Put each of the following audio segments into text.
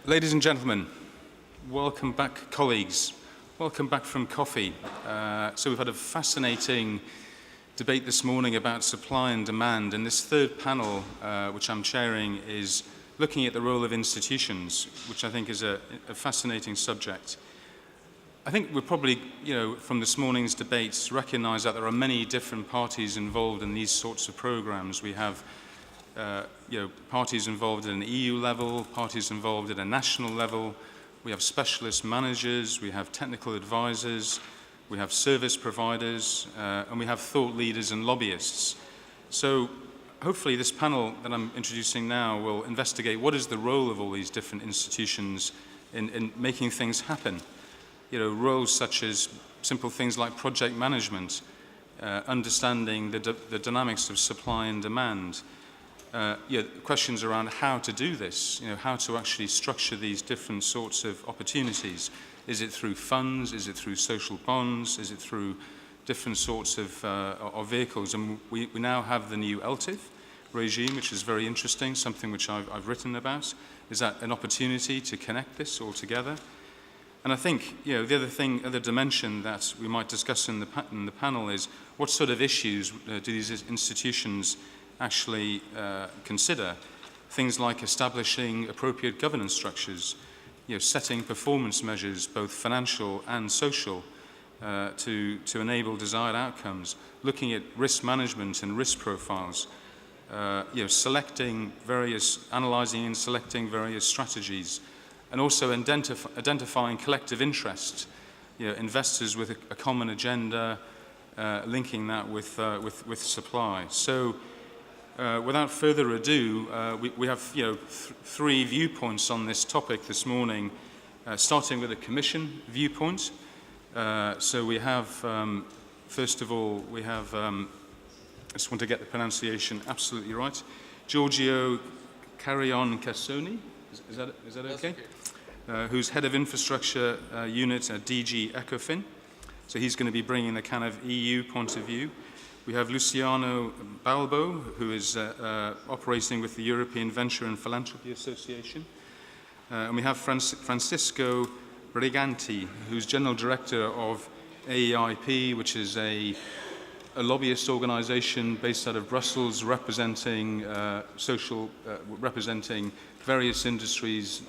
Ladies and gentlemen, welcome back, colleagues. Welcome back from coffee. So we've had a fascinating debate this morning about supply and demand, and this third panel, which I'm chairing, is looking at the role of institutions, which I think is a fascinating subject. I think we're probably, from this morning's debates, recognise that there are many different parties involved in these sorts of programmes. We have parties involved at an EU level, parties involved at a national level. We have specialist managers, we have technical advisors, we have service providers, and we have thought leaders and lobbyists. So hopefully this panel that I'm introducing now will investigate what is the role of all these different institutions in making things happen. Roles such as simple things like project management, understanding the dynamics of supply and demand, questions around how to do this, how to actually structure these different sorts of opportunities. Is it through funds? Is it through social bonds? Is it through different sorts of vehicles? And we now have the new LTIF regime, which is very interesting, something which I've written about. Is that an opportunity to connect this all together? And I think, the other dimension that we might discuss in the panel is what sort of issues do these institutions actually consider? Things like establishing appropriate governance structures, setting performance measures, both financial and social, to enable desired outcomes, looking at risk management and risk profiles, analysing and selecting various strategies, and also identifying collective interests, investors with a common agenda, linking that with supply. So without further ado, we have three viewpoints on this topic this morning, starting with a Commission viewpoint. So we have, first of all, we have, I just want to get the pronunciation absolutely right, Giorgio Carrion-Cassoni, is that okay? Who's head of infrastructure unit at DG Ecofin. So he's going to be bringing the kind of EU point of view. We have Luciano Balbo, who is operating with the European Venture and Philanthropy Association. And we have Francisco Briganti, who's General Director of AEIP, which is a lobbyist organization based out of Brussels, representing representing various industries,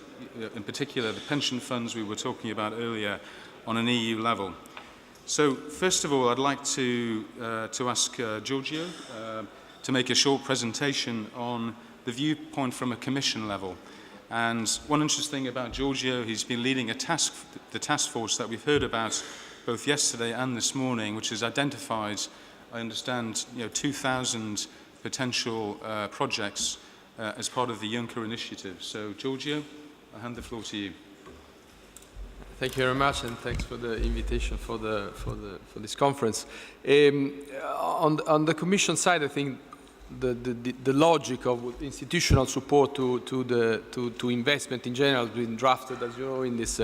in particular the pension funds we were talking about earlier, on an EU level. So first of all, I'd like to ask Giorgio to make a short presentation on the viewpoint from a Commission level. And one interesting thing about Giorgio, he's been leading the task force that we've heard about both yesterday and this morning, which has identified, I understand, 2,000 potential projects as part of the Juncker initiative. So Giorgio, I'll hand the floor to you. Thank you very much, and thanks for the invitation for this conference. On the Commission side, I think the logic of institutional support to investment in general has been drafted, as you know, in this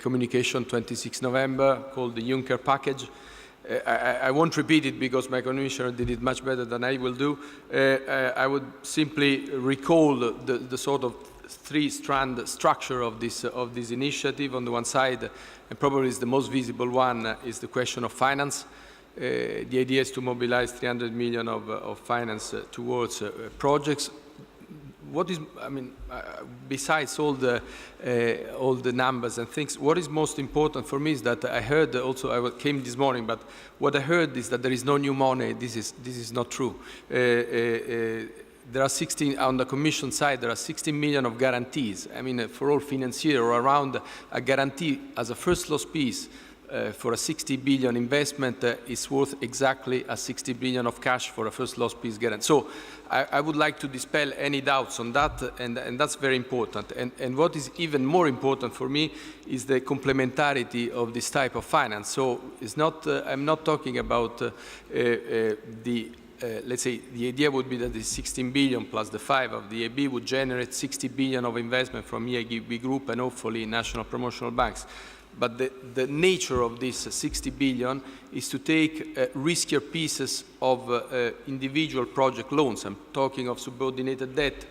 communication 26 November called the Juncker package. I won't repeat it because my commissioner did it much better than I will do. I would simply recall the sort of three-strand structure of this initiative. On the one side, and probably is the most visible one, is the question of finance. The idea is to mobilize 300 million of finance towards projects. What is, besides all the numbers and things, what is most important for me is that I heard also, I came this morning, but what I heard is that there is no new money. This is not true. There are 16, on the Commission side, there are 16 million of guarantees. For all financiers or around, a guarantee as a first loss piece for a 60 billion investment is worth exactly a 60 billion of cash for a first loss piece guarantee. So I would like to dispel any doubts on that, and that's very important. And what is even more important for me is the complementarity of this type of finance. So it's not, I'm not talking about let's say the idea would be that the 16 billion plus the 5 of the EIB would generate 60 billion of investment from EIB Group and hopefully national promotional banks. But the nature of this 60 billion is to take riskier pieces of individual project loans. I'm talking of subordinated debt,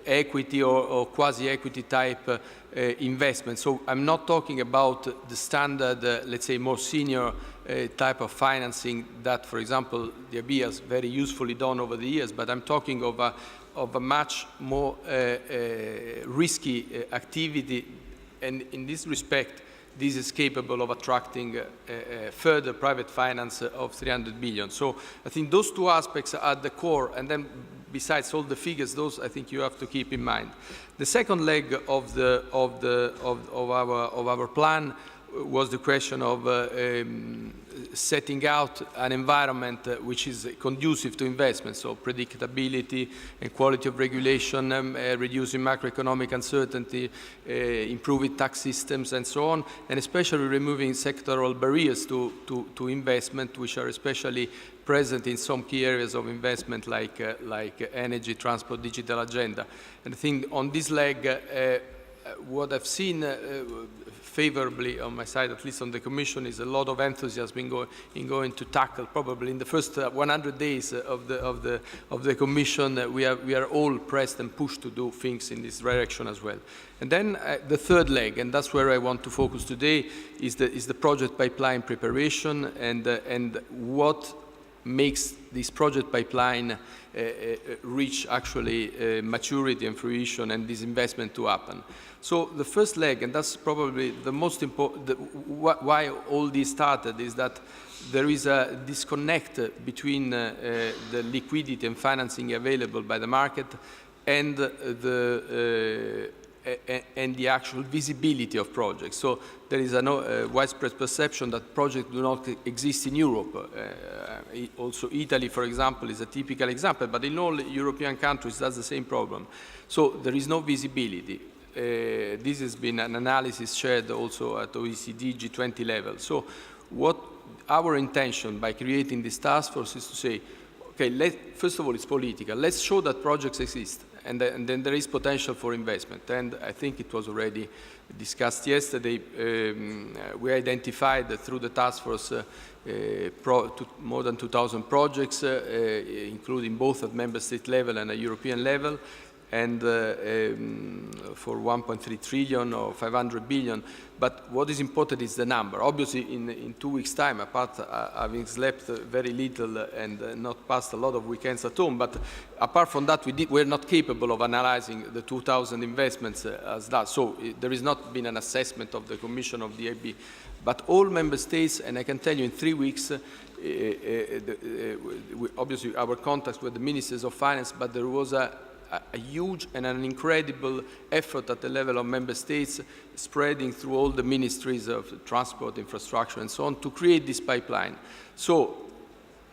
equity or quasi-equity type investment. So I'm not talking about the standard, let's say, more senior type of financing that, for example, the IB has very usefully done over the years, but I'm talking of a much more risky activity, and in this respect, this is capable of attracting further private finance of 300 billion. So I think those two aspects are at the core, and then besides all the figures, those I think you have to keep in mind. The second leg of our plan was the question of setting out an environment which is conducive to investment, so predictability and quality of regulation, reducing macroeconomic uncertainty, improving tax systems and so on, and especially removing sectoral barriers to investment, which are especially present in some key areas of investment like energy, transport, digital agenda. And I think on this leg, what I've seen favorably on my side, at least on the Commission, is a lot of enthusiasm in going to tackle. Probably in the first 100 days of the Commission, we are all pressed and pushed to do things in this direction as well. And then the third leg, and that's where I want to focus today, is the project pipeline preparation and what makes this project pipeline reach actually maturity and fruition and this investment to happen. So the first leg, and that's probably the most important, why all this started, is that there is a disconnect between the liquidity and financing available by the market and the actual visibility of projects. So there is a widespread perception that projects do not exist in Europe. Also Italy, for example, is a typical example, but in all European countries that's the same problem. So there is no visibility. This has been an analysis shared also at OECD G20 level. So what our intention by creating this task force is to say, okay, first of all, it's political. Let's show that projects exist. And then there is potential for investment. And I think it was already discussed yesterday. We identified through the task force more than 2,000 projects, including both at member state level and at European level, and for 1.3 trillion or 500 billion. But what is important is the number. Obviously, in 2 weeks' time, apart having slept very little and not passed a lot of weekends at home, but apart from that, we're not capable of analyzing the 2,000 investments as that. So there has not been an assessment of the Commission of the EIB. But all member states, and I can tell you in 3 weeks, obviously our contacts with the ministers of finance, but there was a huge and an incredible effort at the level of member states, spreading through all the ministries of transport, infrastructure, and so on, to create this pipeline. So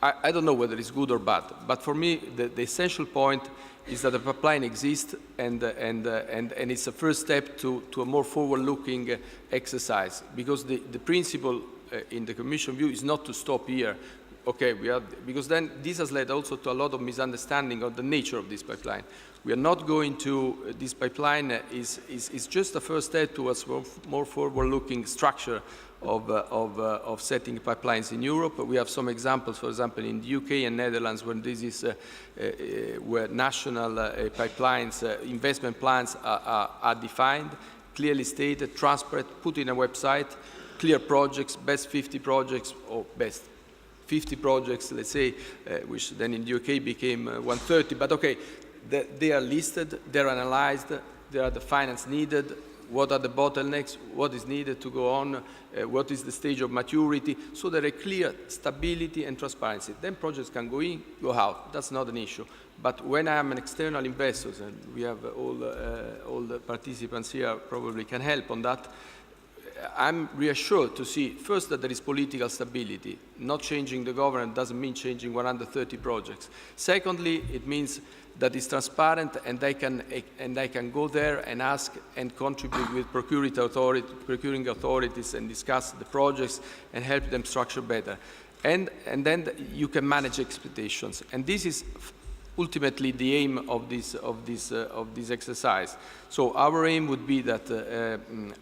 I don't know whether it's good or bad, but for me, the essential point is that the pipeline exists, and it's a first step to a more forward-looking exercise, because the principle in the Commission view is not to stop here. Okay, because then this has led also to a lot of misunderstanding of the nature of this pipeline. We are not going to, this pipeline is just a first step towards more forward-looking structure of setting pipelines in Europe. We have some examples, for example, in the UK and Netherlands, when this is where national pipelines, investment plans are defined, clearly stated, transparent, put in a website, clear projects, best 50 projects, or best 50 projects, let's say, which then in the UK became 130, but okay, they are listed, they're analyzed, there are the finance needed, what are the bottlenecks, what is needed to go on, what is the stage of maturity, so there are clear stability and transparency. Then projects can go in, go out, that's not an issue. But when I am an external investor, and we have all the participants here probably can help on that, I'm reassured to see, first, that there is political stability. Not changing the government doesn't mean changing 130 projects. Secondly, it means that it's transparent, and I can go there and ask and contribute with procuring authorities and discuss the projects and help them structure better. And then you can manage expectations. And this is ultimately the aim of this exercise. So our aim would be that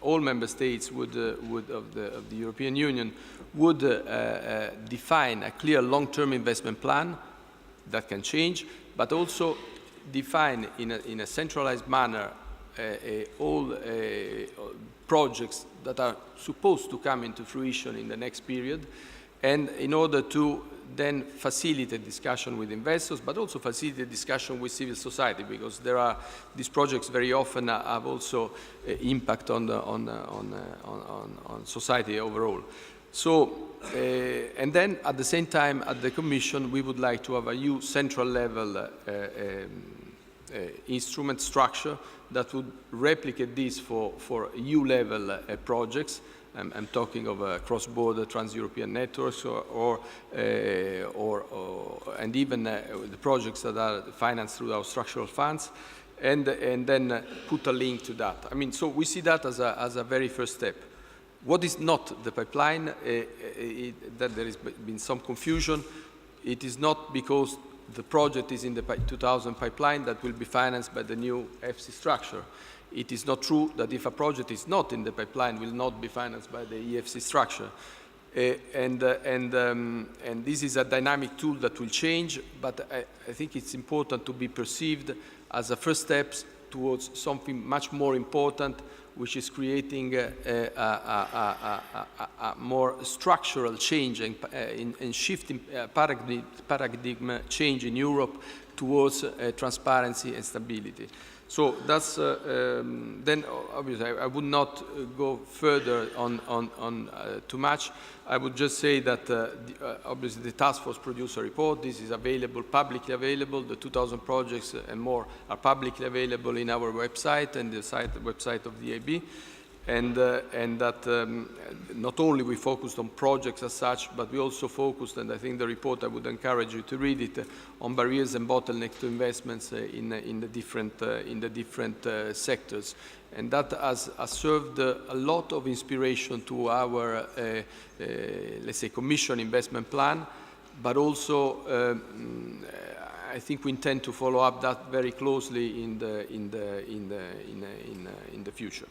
all member states of the European Union would define a clear long-term investment plan that can change, but also define in a centralized manner all projects that are supposed to come into fruition in the next period, and in order to then facilitate discussion with investors, but also facilitate discussion with civil society, because these projects very often have also impact on society overall. So, and then at the same time, at the Commission, we would like to have a new central level instrument structure that would replicate this for EU level projects. I'm talking of cross-border trans-European networks and even the projects that are financed through our structural funds, and then put a link to that. I mean, so we see that as a very first step. What is not the pipeline, that there has been some confusion. It is not because the project is in the 2000 pipeline that will be financed by the new EFSI structure. It is not true that if a project is not in the pipeline, will not be financed by the EFSI structure. And this is a dynamic tool that will change, but I think it's important to be perceived as a first step towards something much more important, which is creating a more structural change and shifting paradigm change in Europe towards transparency and stability. So that's, then obviously I would not go further on too much. I would just say that obviously the task force produced a report. This is available, publicly available. The 2000 projects and more are publicly available in our website and the website of the EIB. And that not only we focused on projects as such, but we also focused, and I think the report, I would encourage you to read it, on barriers and bottlenecks to investments in the different sectors. And that has served a lot of inspiration to our, let's say, Commission investment plan, but also I think we intend to follow up that very closely in the future.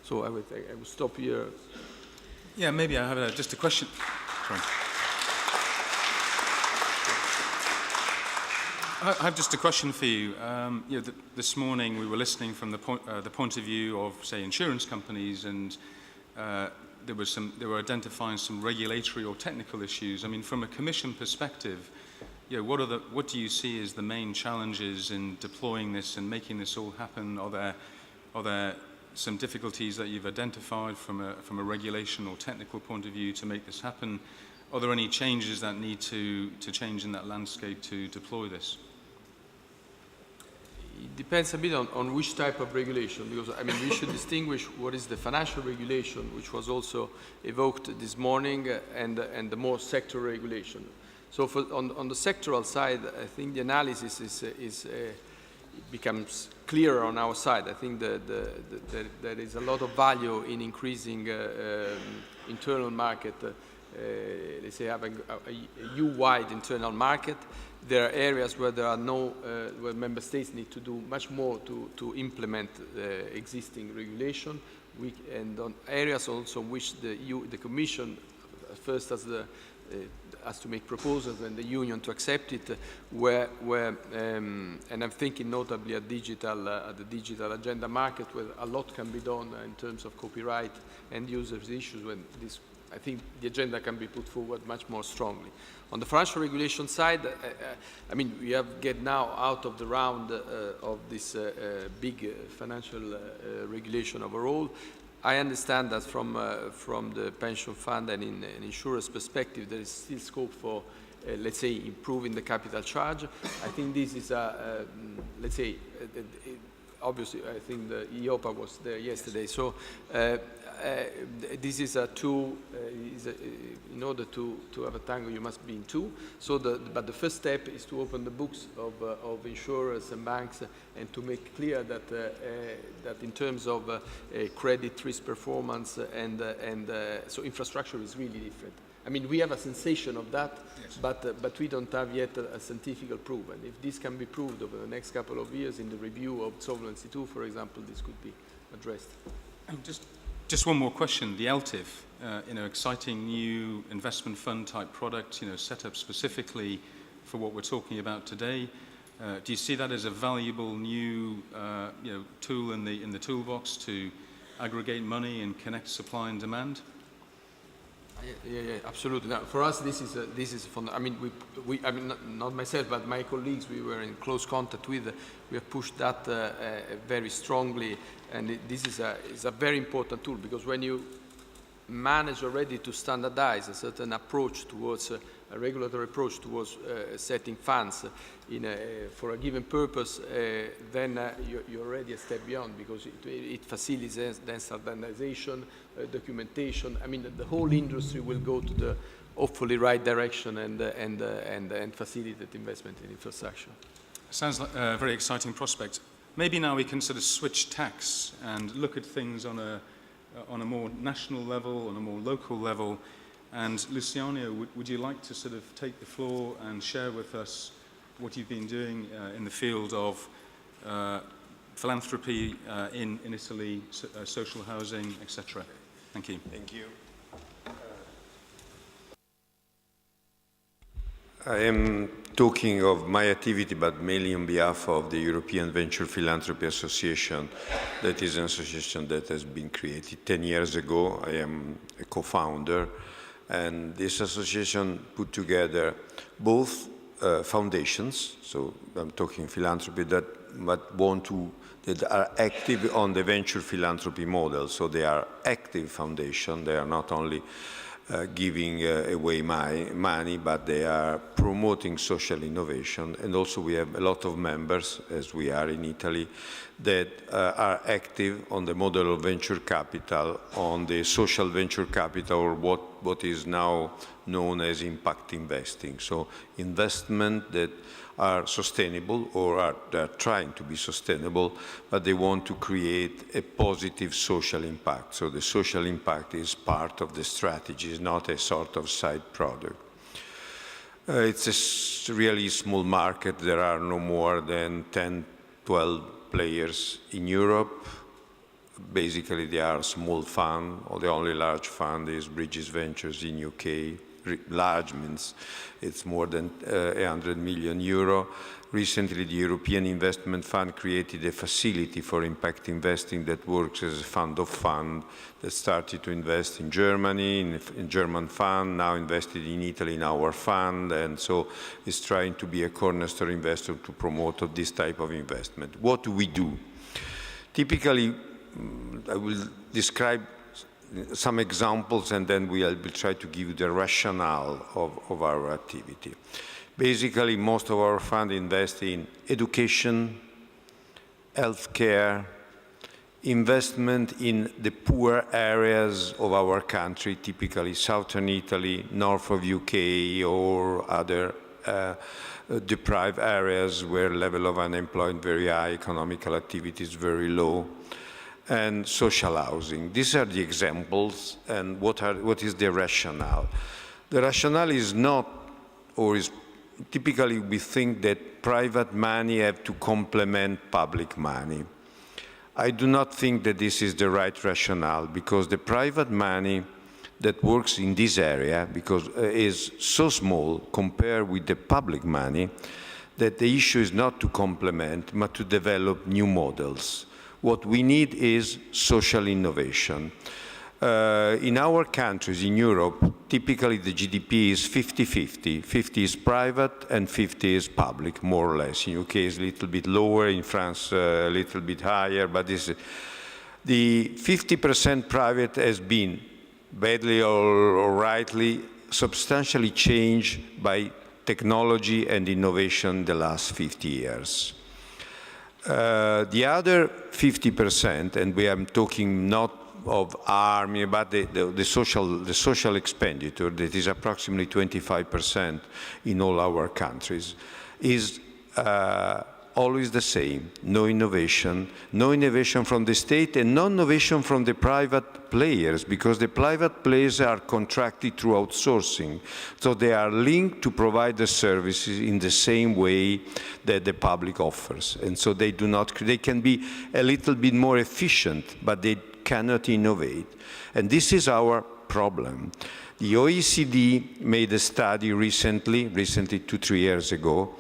So I will stop here. Yeah, maybe I have just a question. Sorry. I have just a question for you. You know, this morning we were listening from the point of view of, say, insurance companies, and they were identifying some regulatory or technical issues. I mean, from a Commission perspective, you know, what do you see as the main challenges in deploying this and making this all happen? Are there some difficulties that you've identified from a regulation or technical point of view to make this happen? Are there any changes that need to change in that landscape to deploy this? It depends a bit on which type of regulation, because I mean we should distinguish what is the financial regulation, which was also evoked this morning, and the more sector regulation. So on the sectoral side, I think the analysis becomes clearer on our side. I think that there is a lot of value in increasing internal market, let's say having a EU-wide internal market. There are areas where there are where member states need to do much more to implement existing regulation. And on areas also in which the Commission first has to make proposals and the Union to accept it, and I'm thinking notably at the digital agenda market, where a lot can be done in terms of copyright and users issues, when this, I think the agenda can be put forward much more strongly. On the financial regulation side, I mean, we have get now out of the round of this big financial regulation overall. I understand that from the pension fund and in an insurer's perspective, there is still scope for, let's say, improving the capital charge. I think this is let's say, obviously, I think the EIOPA was there yesterday. So this is a tool. In order to have a tango, you must be in two. So, but the first step is to open the books of insurers and banks and to make clear that that in terms of credit risk performance and so infrastructure is really different. I mean, we have a sensation of that, yes, but we don't have yet a scientific proof. And if this can be proved over the next couple of years in the review of Solvency II, for example, this could be addressed. Just one more question. The LTIF, you know, exciting new investment fund type product, you know, set up specifically for what we're talking about today. Do you see that as a valuable new tool in the toolbox to aggregate money and connect supply and demand? Yeah, absolutely. Now, for us, this is fun. I mean, I mean, not myself, but my colleagues we were in close contact with. We have pushed that very strongly, and this is a very important tool, because when you manage already to standardize a certain approach towards a regulatory approach towards setting funds for a given purpose, then you're already a step beyond, because it facilitates then standardization, documentation. I mean, the whole industry will go to the hopefully right direction and facilitate investment in infrastructure. Sounds like a very exciting prospect. Maybe now we can sort of switch tacks and look at things on a more national level, on a more local level. And Luciano, would you like to sort of take the floor and share with us what you've been doing in the field of philanthropy in Italy, social housing, etc.? Thank you. Thank you. I am talking of my activity, but mainly on behalf of the European Venture Philanthropy Association. That is an association that has been created 10 years ago. I am a co-founder, and this association put together both foundations, so I'm talking philanthropy, that are active on the venture philanthropy model. So they are active foundation. They are not only giving away money, but they are promoting social innovation. And also we have a lot of members, as we are in Italy, that are active on the model of venture capital, on the social venture capital, or what is now known as impact investing. So investment that are sustainable, or they're trying to be sustainable, but they want to create a positive social impact. So the social impact is part of the strategy, is not a sort of side product. It's a really small market. There are no more than 10, 12 players in Europe. Basically, they are small fund, or the only large fund is Bridges Ventures in UK. Large means it's more than 100 million euro. Recently, the European Investment Fund created a facility for impact investing that works as a fund of fund that started to invest in Germany, in German fund, now invested in Italy in our fund, and so is trying to be a cornerstone investor to promote this type of investment. What do we do? Typically, I will describe some examples, and then we'll try to give you the rationale of our activity. Basically, most of our fund invest in education, healthcare, investment in the poor areas of our country, typically southern Italy, north of UK, or other deprived areas where level of unemployment very high, economical activity is very low, and social housing. These are the examples, and what is the rationale? The rationale is not, or is typically we think that private money have to complement public money. I do not think that this is the right rationale, because the private money that works in this area is so small compared with the public money that the issue is not to complement, but to develop new models. What we need is social innovation. In our countries, in Europe, typically the GDP is 50-50. 50 is private and 50 is public, more or less. In UK it's a little bit lower, in France a little bit higher, but the 50% private has been, badly or rightly, substantially changed by technology and innovation the last 50 years. The other 50%, and we are talking not of army, but the social expenditure, that is approximately 25% in all our countries, is always the same. No innovation from the state, and no innovation from the private players, because the private players are contracted through outsourcing. So they are linked to provide the services in the same way that the public offers. And so they can be a little bit more efficient, but they cannot innovate. And this is our problem. The OECD made a study recently 2-3 years ago,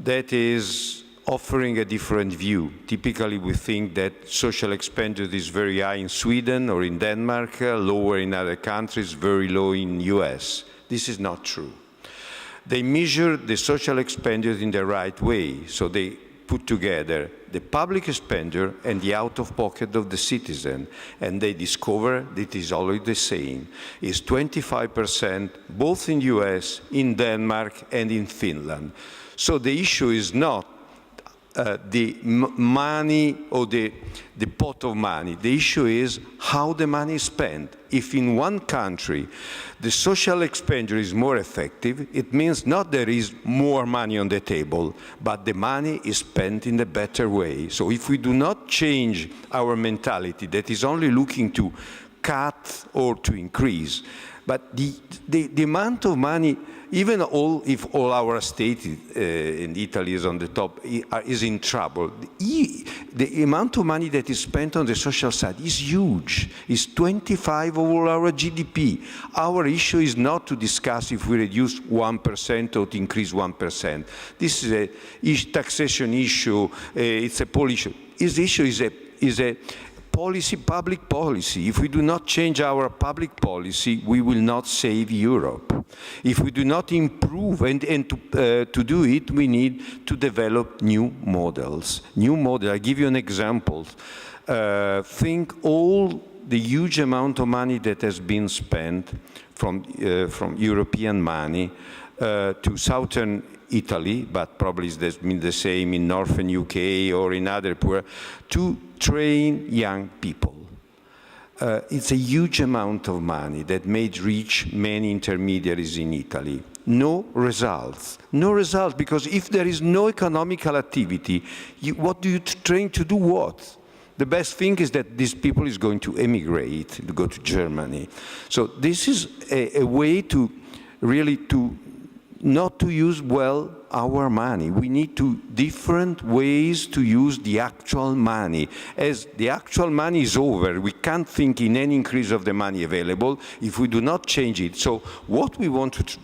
that is offering a different view. Typically, we think that social expenditure is very high in Sweden or in Denmark, lower in other countries, very low in US. This is not true. They measure the social expenditure in the right way, so they put together the public expenditure and the out-of-pocket of the citizen, and they discover that it is always the same. It's 25% both in US, in Denmark, and in Finland. So the issue is not the money or the pot of money. The issue is how the money is spent. If in one country the social expenditure is more effective, it means not there is more money on the table, but the money is spent in a better way. So if we do not change our mentality that is only looking to cut or to increase, but the amount of money, even if all our state in Italy is on the top, is in trouble, the amount of money that is spent on the social side is huge. It's 25% of all our GDP. Our issue is not to discuss if we reduce 1% or to increase 1%. This is a taxation issue. It's a policy issue. This issue is a policy, public policy. If we do not change our public policy, we will not save Europe. If we do not improve, and to do it, we need to develop new models. New models. I give you an example. Think all the huge amount of money that has been spent from European money to southern Italy, but probably it's been the same in northern UK or in other poor, to train young people. It's a huge amount of money that may reach many intermediaries in Italy. No results. No results, because if there is no economical activity, what do you train to do what? The best thing is that these people is going to emigrate, to go to Germany. So this is a way to really not to use well our money. We need different ways to use the actual money. As the actual money is over, we can't think in any increase of the money available if we do not change it. So what we want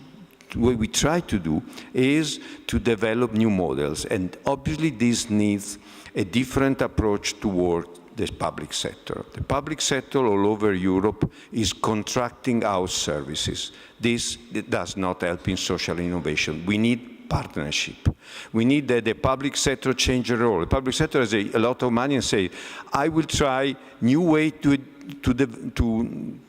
what we try to do is to develop new models. And obviously this needs a different approach toward the public sector. The public sector all over Europe is contracting out services. This does not help in social innovation. We need partnership. We need that the public sector change the role. The public sector has a lot of money and say, I will try new way to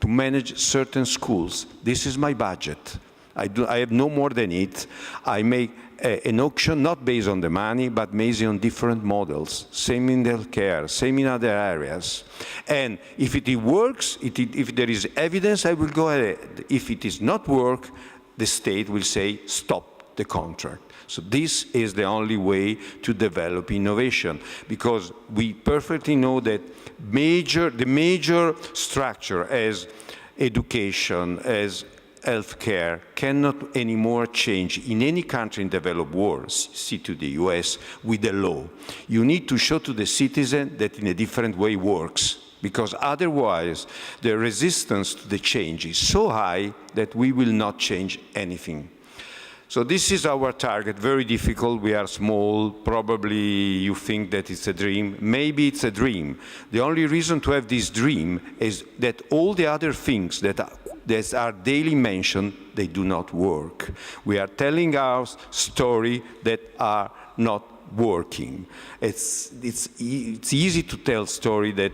manage certain schools. This is my budget. I have no more than it. I make an auction not based on the money, but based on different models. Same in healthcare, same in other areas. And if it works, if there is evidence, I will go ahead. If it is not work, the state will say, stop the contract. So this is the only way to develop innovation, because we perfectly know that the major structure as education, as healthcare cannot anymore change in any country in developed world, see to the US, with the law. You need to show to the citizen that in a different way works, because otherwise the resistance to the change is so high that we will not change anything. So this is our target, very difficult, we are small, probably you think that it's a dream, maybe it's a dream. The only reason to have this dream is that all the other things that are daily mentioned, they do not work. We are telling our story that are not working. It's easy to tell story that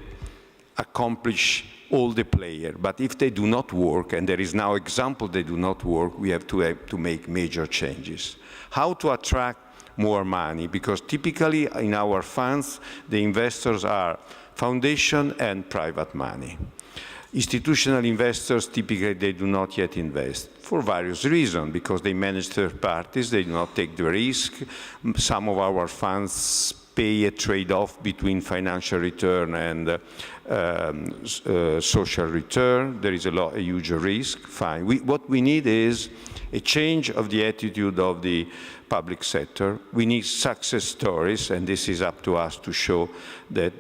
accomplish all the players, but if they do not work, and there is now example they do not work, we have to make major changes. How to attract more money? Because typically in our funds, the investors are foundation and private money. Institutional investors, typically, they do not yet invest for various reasons, because they manage third parties, they do not take the risk. Some of our funds pay a trade-off between financial return and social return. There is a huge risk. Fine. What we need is a change of the attitude of the public sector. We need success stories, and this is up to us to show that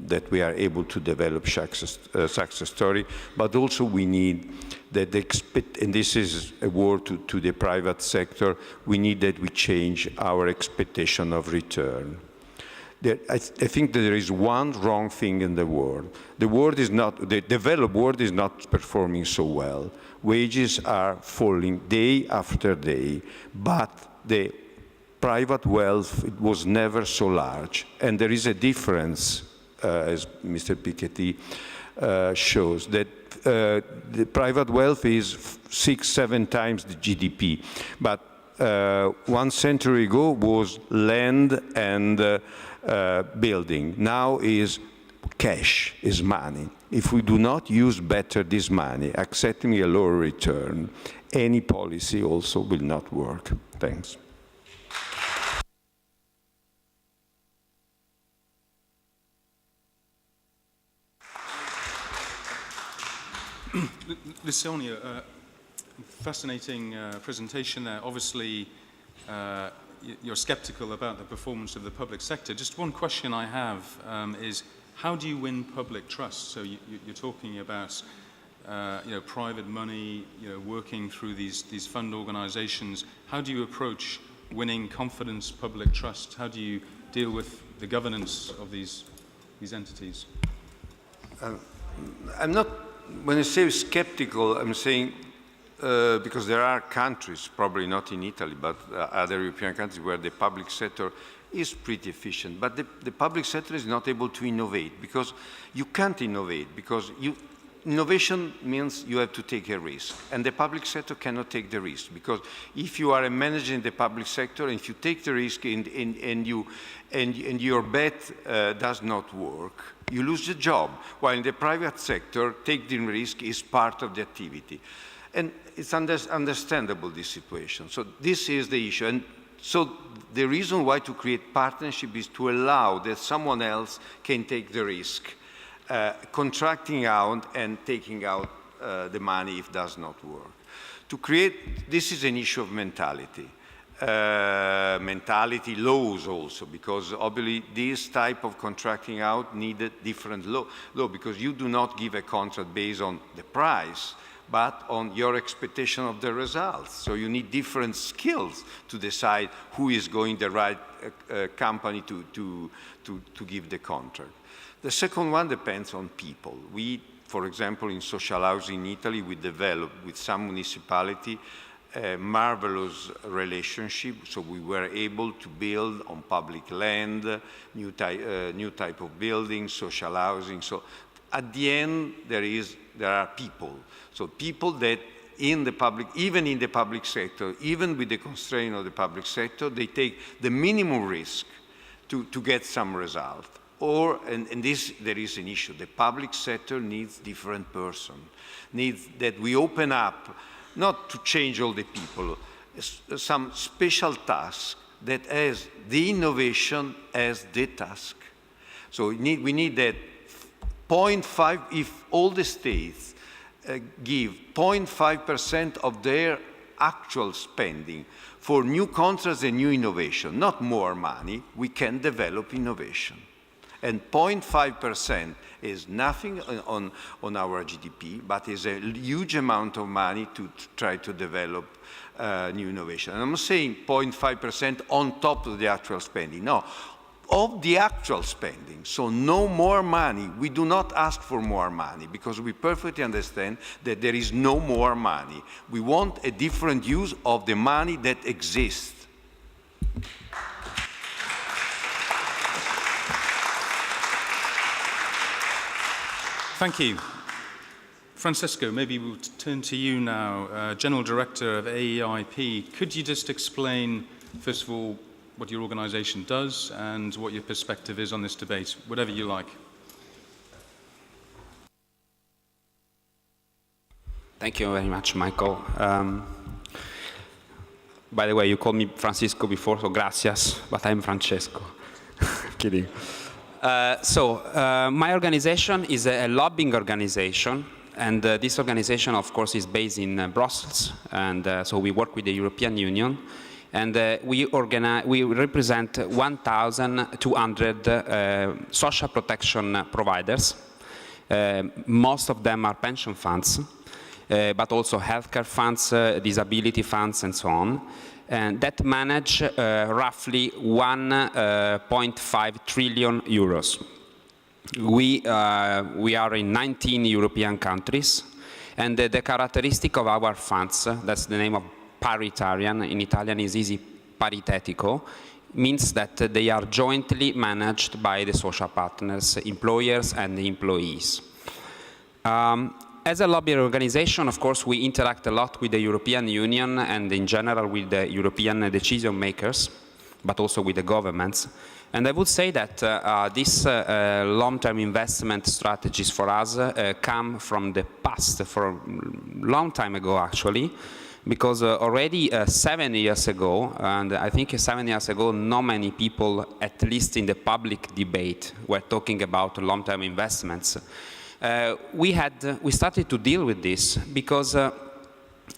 that we are able to develop success story. But also we need that and this is a word to the private sector, we need that we change our expectation of return. I think that there is one wrong thing in the world. The developed world is not performing so well. Wages are falling day after day, but the private wealth was never so large. And there is a difference, as Mr. Piketty shows, that the private wealth is 6-7 times the GDP. But 1 century ago was land and building. Now is cash, is money. If we do not use better this money, accepting a lower return, any policy also will not work. Thanks. Lisonia, fascinating presentation there. Obviously, you're skeptical about the performance of the public sector. Just one question I have is, how do you win public trust? So you're talking about private money, working through these fund organizations. How do you approach winning confidence, public trust? How do you deal with the governance of these entities? I'm not, when I say skeptical, I'm saying because there are countries, probably not in Italy, but other European countries where the public sector is pretty efficient, but the public sector is not able to innovate because you can't innovate, because innovation means you have to take a risk, and the public sector cannot take the risk, because if you are a manager in the public sector, and if you take the risk and your bet does not work, you lose the job, while in the private sector, taking risk is part of the activity. And it's understandable, this situation. So this is the issue. And so the reason why to create partnership is to allow that someone else can take the risk, contracting out and taking out the money if it does not work. To create, this is an issue of mentality. Mentality, laws also, because obviously this type of contracting out needed different law, because you do not give a contract based on the price, but on your expectation of the results. So you need different skills to decide who is going the right company to give the contract. The second one depends on people. We, for example, in social housing in Italy, we developed with some municipality a marvelous relationship. So we were able to build on public land, new type of buildings, social housing. So at the end, there are people. So people that in the public, even in the public sector, even with the constraint of the public sector, they take the minimum risk to get some result. And this, there is an issue. The public sector needs different person, needs that we open up, not to change all the people, some special task that has the innovation as the task. So we need that 0.5, if all the states give 0.5% of their actual spending for new contracts and new innovation, not more money, we can develop innovation. And 0.5% is nothing on our GDP, but is a huge amount of money to try to develop new innovation. And I'm not saying 0.5% on top of the actual spending, no. Of the actual spending, so no more money. We do not ask for more money because we perfectly understand that there is no more money. We want a different use of the money that exists. Thank you. Francesco, maybe we'll turn to you now, General Director of AEIP. Could you just explain, first of all, what your organization does and what your perspective is on this debate, whatever you like. Thank you very much, Michael. By the way, you called me Francisco before, so gracias, but I'm Francesco. Kidding. My organization is a lobbying organization, and this organization, of course, is based in Brussels, and so we work with the European Union. And we represent 1,200 social protection providers. Most of them are pension funds. but also healthcare funds, disability funds, and so on, and that manage roughly 1.5 trillion euros. We are in 19 European countries, and the characteristic of our funds, that's the name of paritarian, in Italian is easy paritetico, means that they are jointly managed by the social partners, employers and the employees. As a lobby organization, of course, we interact a lot with the European Union and in general with the European decision makers, but also with the governments. And I would say that these long-term investment strategies for us come from the past, for a long time ago actually, because already 7 years ago, and I think 7 years ago, not many people, at least in the public debate, were talking about long-term investments. We started to deal with this because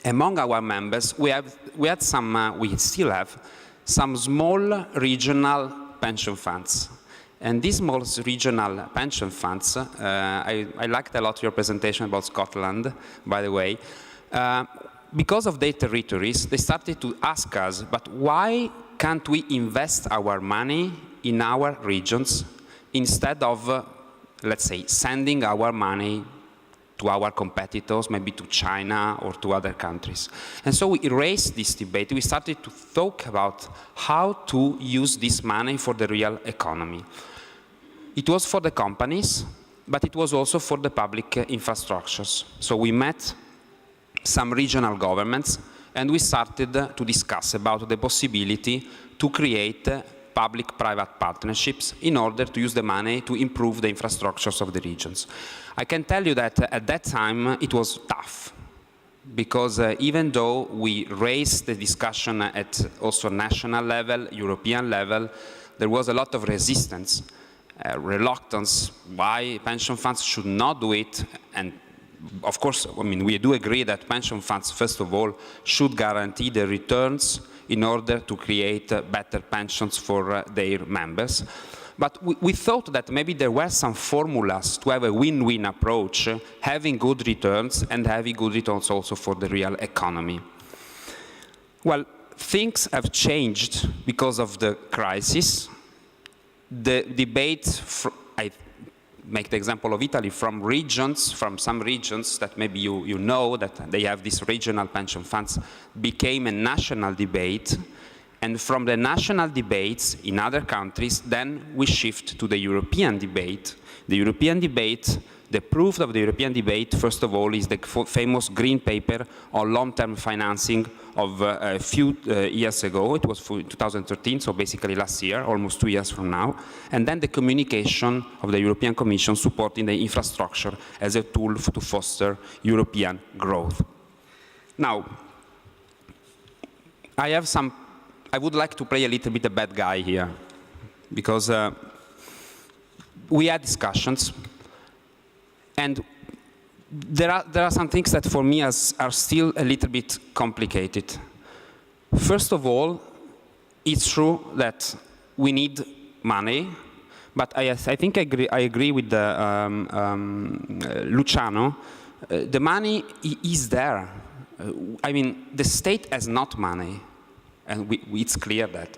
among our members, we still have some small regional pension funds. And these small regional pension funds, I liked a lot your presentation about Scotland, by the way. Because of their territories, they started to ask us, but why can't we invest our money in our regions instead of, let's say, sending our money to our competitors, maybe to China or to other countries? And so we erased this debate. We started to talk about how to use this money for the real economy. It was for the companies, but it was also for the public infrastructures. So we met some regional governments, and we started to discuss about the possibility to create public-private partnerships in order to use the money to improve the infrastructures of the regions. I can tell you that at that time it was tough, because even though we raised the discussion at also national level, European level, there was a lot of resistance, reluctance, why pension funds should not do it. And of course, I mean, we do agree that pension funds, first of all, should guarantee the returns in order to create better pensions for their members. But we thought that maybe there were some formulas to have a win-win approach, having good returns and having good returns also for the real economy. Well, things have changed because of the crisis. The debate, I make the example of Italy, from regions, from some regions that maybe you know that they have these regional pension funds, became a national debate. And from the national debates in other countries, then we shift to the European debate. The European debate, the proof of the European debate, first of all, is the famous green paper on long-term financing of a few years ago. It was for 2013, so basically last year, almost 2 years from now. And then the communication of the European Commission supporting the infrastructure as a tool to foster European growth. Now, I would like to play a little bit a bad guy here, because we had discussions, and there are some things that for me are still a little bit complicated. First of all, it's true that we need money, but I think I agree with Luciano. The money is there. I mean, the state has not money, and it's clear that.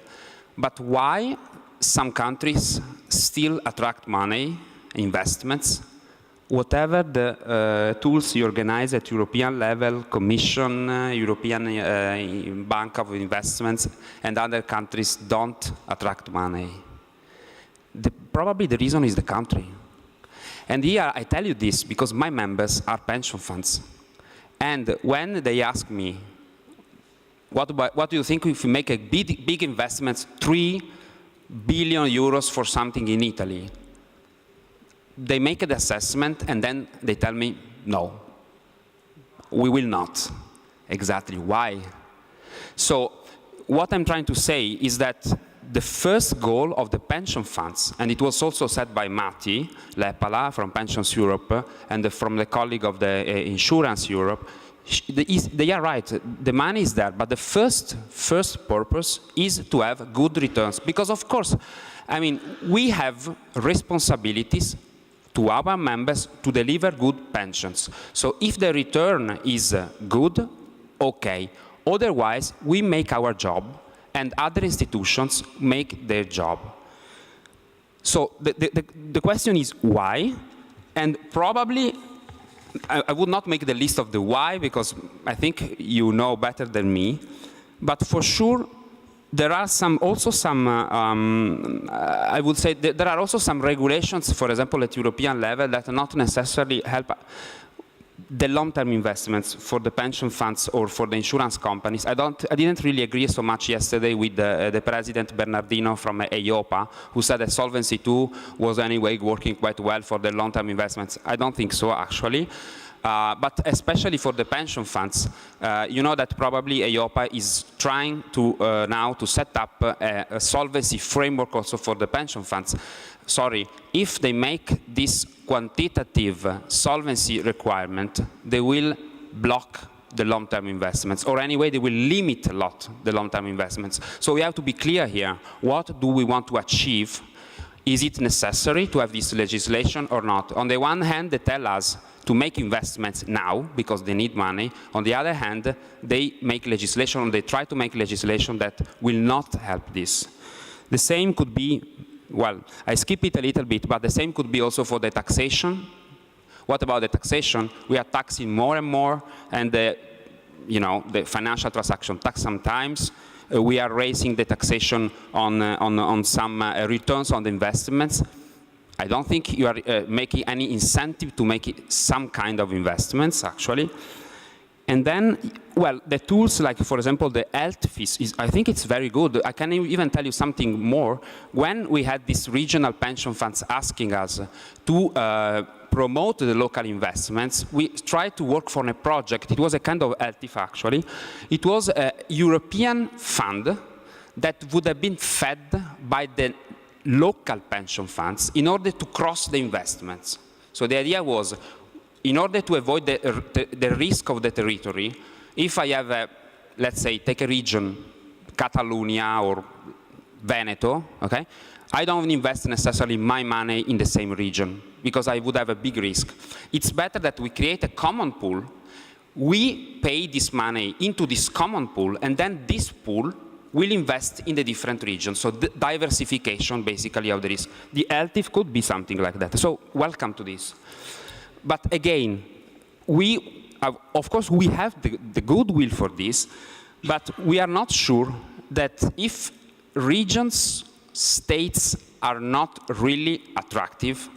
But why some countries still attract money, investments, whatever the tools you organize at European level, Commission, European Bank of Investments, and other countries don't attract money? Probably the reason is the country. And here I tell you this because my members are pension funds. And when they ask me, what do you think if we make a big investment, 3 billion euros for something in Italy? They make an assessment and then they tell me, no, we will not. Exactly, why? So what I'm trying to say is that the first goal of the pension funds, and it was also said by Matti Lepala from Pensions Europe and from the colleague of the Insurance Europe, they are right, the money is there, but the first purpose is to have good returns. Because of course, I mean, we have responsibilities to our members to deliver good pensions. So if the return is good, okay. Otherwise, we make our job, and other institutions make their job. So the question is why? And probably, I would not make the list of the why, because I think you know better than me. But for sure, there are also some, I would say, there are also some regulations, for example, at European level, that not necessarily help the long-term investments for the pension funds or for the insurance companies. I didn't really agree so much yesterday with the President Bernardino from EIOPA, who said that Solvency II was anyway working quite well for the long-term investments. I don't think so, actually. But especially for the pension funds, you know that probably EIOPA is trying to now to set up a solvency framework also for the pension funds. Sorry, if they make this quantitative solvency requirement, they will block the long-term investments, or anyway, they will limit a lot the long-term investments. So we have to be clear here. What do we want to achieve? Is it necessary to have this legislation or not? On the one hand, they tell us to make investments now because they need money. On the other hand, they make legislation, or they try to make legislation that will not help this. The same could be, well, I skip it a little bit, but the same could be also for the taxation. What about the taxation? We are taxing more and more, and you know, the financial transaction tax sometimes. We are raising the taxation on some returns on the investments. I don't think you are making any incentive to make some kind of investments, actually. And then, well, the tools like, for example, the health fees, I think it's very good. I can even tell you something more. When we had these regional pension funds asking us to promote the local investments, we tried to work for a project. It was a kind of LTIF, actually. It was a European fund that would have been fed by the local pension funds in order to cross the investments. So the idea was, in order to avoid the risk of the territory, if I have, let's say, take a region, Catalonia or Veneto, okay, I don't invest necessarily my money in the same region because I would have a big risk. It's better that we create a common pool, we pay this money into this common pool, and then this pool will invest in the different regions. So the diversification, basically, of the risk. The LTIF could be something like that. So welcome to this. But again, of course, we have the goodwill for this, but we are not sure that if regions, states are not really attractive,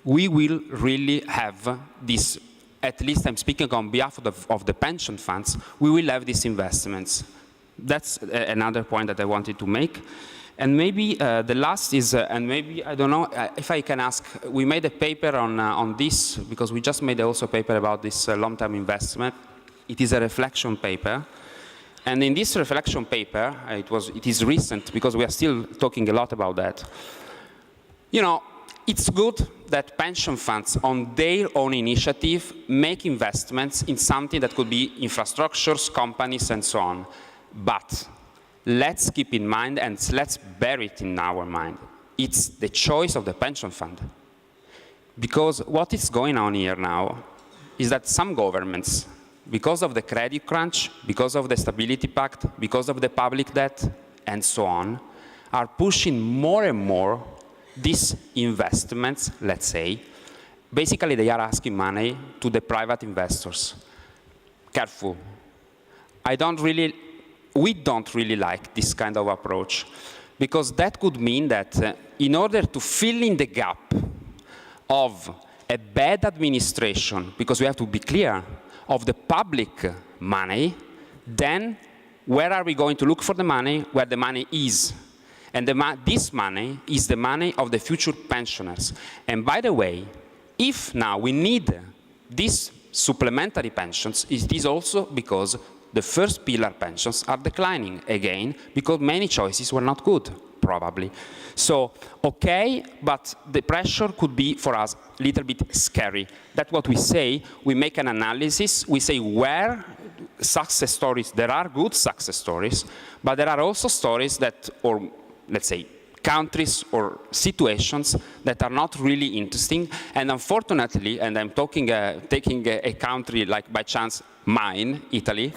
we will really have this, at least I'm speaking on behalf of the pension funds, we will have these investments. That's another point that I wanted to make. And maybe the last is, and maybe, I don't know, if I can ask, we made a paper on this, because we just made also a paper about this long-term investment. It is a reflection paper. And in this reflection paper, it is recent, because we are still talking a lot about that. You know, it's good that pension funds, on their own initiative, make investments in something that could be infrastructures, companies, and so on. But let's keep in mind, and let's bear it in our mind, it's the choice of the pension fund. Because what is going on here now is that some governments, because of the credit crunch, because of the Stability Pact, because of the public debt, and so on, are pushing more and more these investments, let's say. Basically, they are asking money to the private investors. Careful. We don't really like this kind of approach, because that could mean that in order to fill in the gap of a bad administration, because we have to be clear, of the public money, then where are we going to look for the money? Where the money is. And this money is the money of the future pensioners. And by the way, if now we need these supplementary pensions, it is also because the first pillar pensions are declining again, because many choices were not good, probably. So, okay, but the pressure could be, for us, a little bit scary. That's what we say. We make an analysis. We say where success stories, there are good success stories, but there are also stories that, or let's say, countries or situations that are not really interesting. And unfortunately, and I'm taking a country like by chance mine, Italy,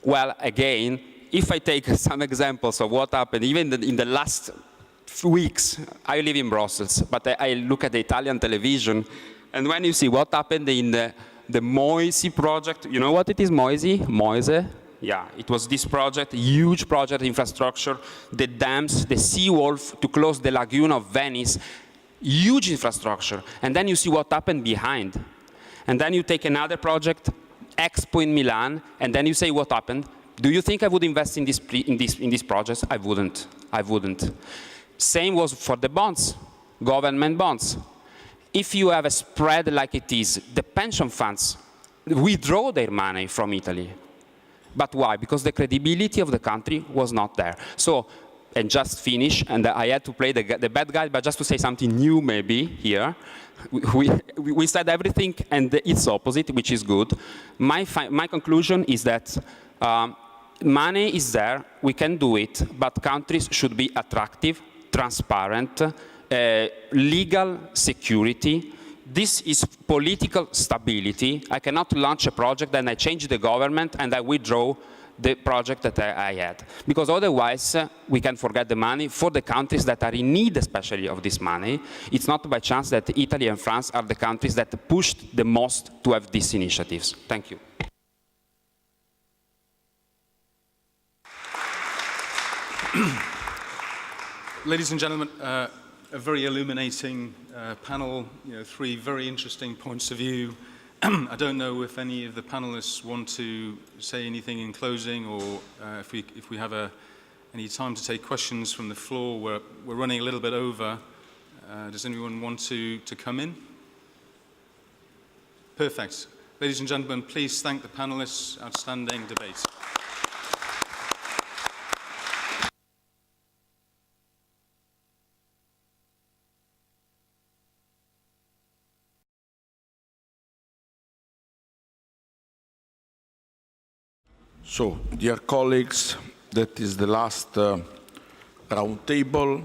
well, again, if I take some examples of what happened even in the last weeks, I live in Brussels, but I look at the Italian television, and when you see what happened in the Moise project, you know what it is, Moise? Yeah, it was this project, huge project infrastructure, the dams, the seawall to close the lagoon of Venice, huge infrastructure. And then you see what happened behind. And then you take another project, Expo in Milan, and then you say what happened. Do you think I would invest in these projects? I wouldn't. Same was for the bonds, government bonds. If you have a spread like it is, the pension funds withdraw their money from Italy. But why? Because the credibility of the country was not there. So, and just finish, and I had to play the bad guy, but just to say something new maybe here. We said everything and its opposite, which is good. My conclusion is that money is there, we can do it, but countries should be attractive, transparent, legal security. This is political stability. I cannot launch a project, then I change the government, and I withdraw the project that I had. Because otherwise, we can forget the money for the countries that are in need, especially of this money. It's not by chance that Italy and France are the countries that pushed the most to have these initiatives. Thank you. Ladies and gentlemen, a very illuminating panel, three very interesting points of view. I don't know if any of the panelists want to say anything in closing, or if we have any time to take questions from the floor. We're running a little bit over. Does anyone want to come in? Perfect. Ladies and gentlemen, please thank the panelists. Outstanding debate. So, dear colleagues, that is the last round table.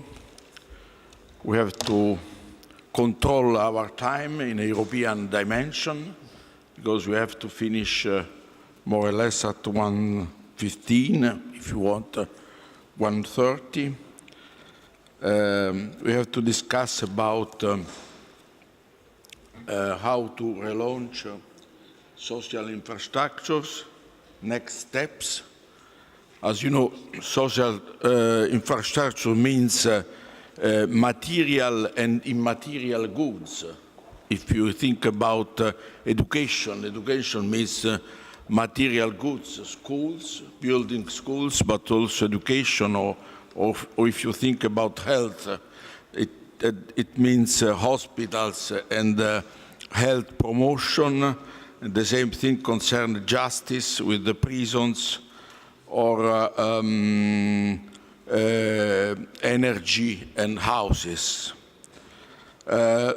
We have to control our time in a European dimension, because we have to finish more or less at 1:15, if you want, 1:30. We have to discuss about how to relaunch social infrastructures, next steps. As you know, social infrastructure means material and immaterial goods. If you think about education, education means material goods, schools, building schools, but also education, or if you think about health, it means hospitals and health promotion. And the same thing concerns justice with the prisons, or energy and houses.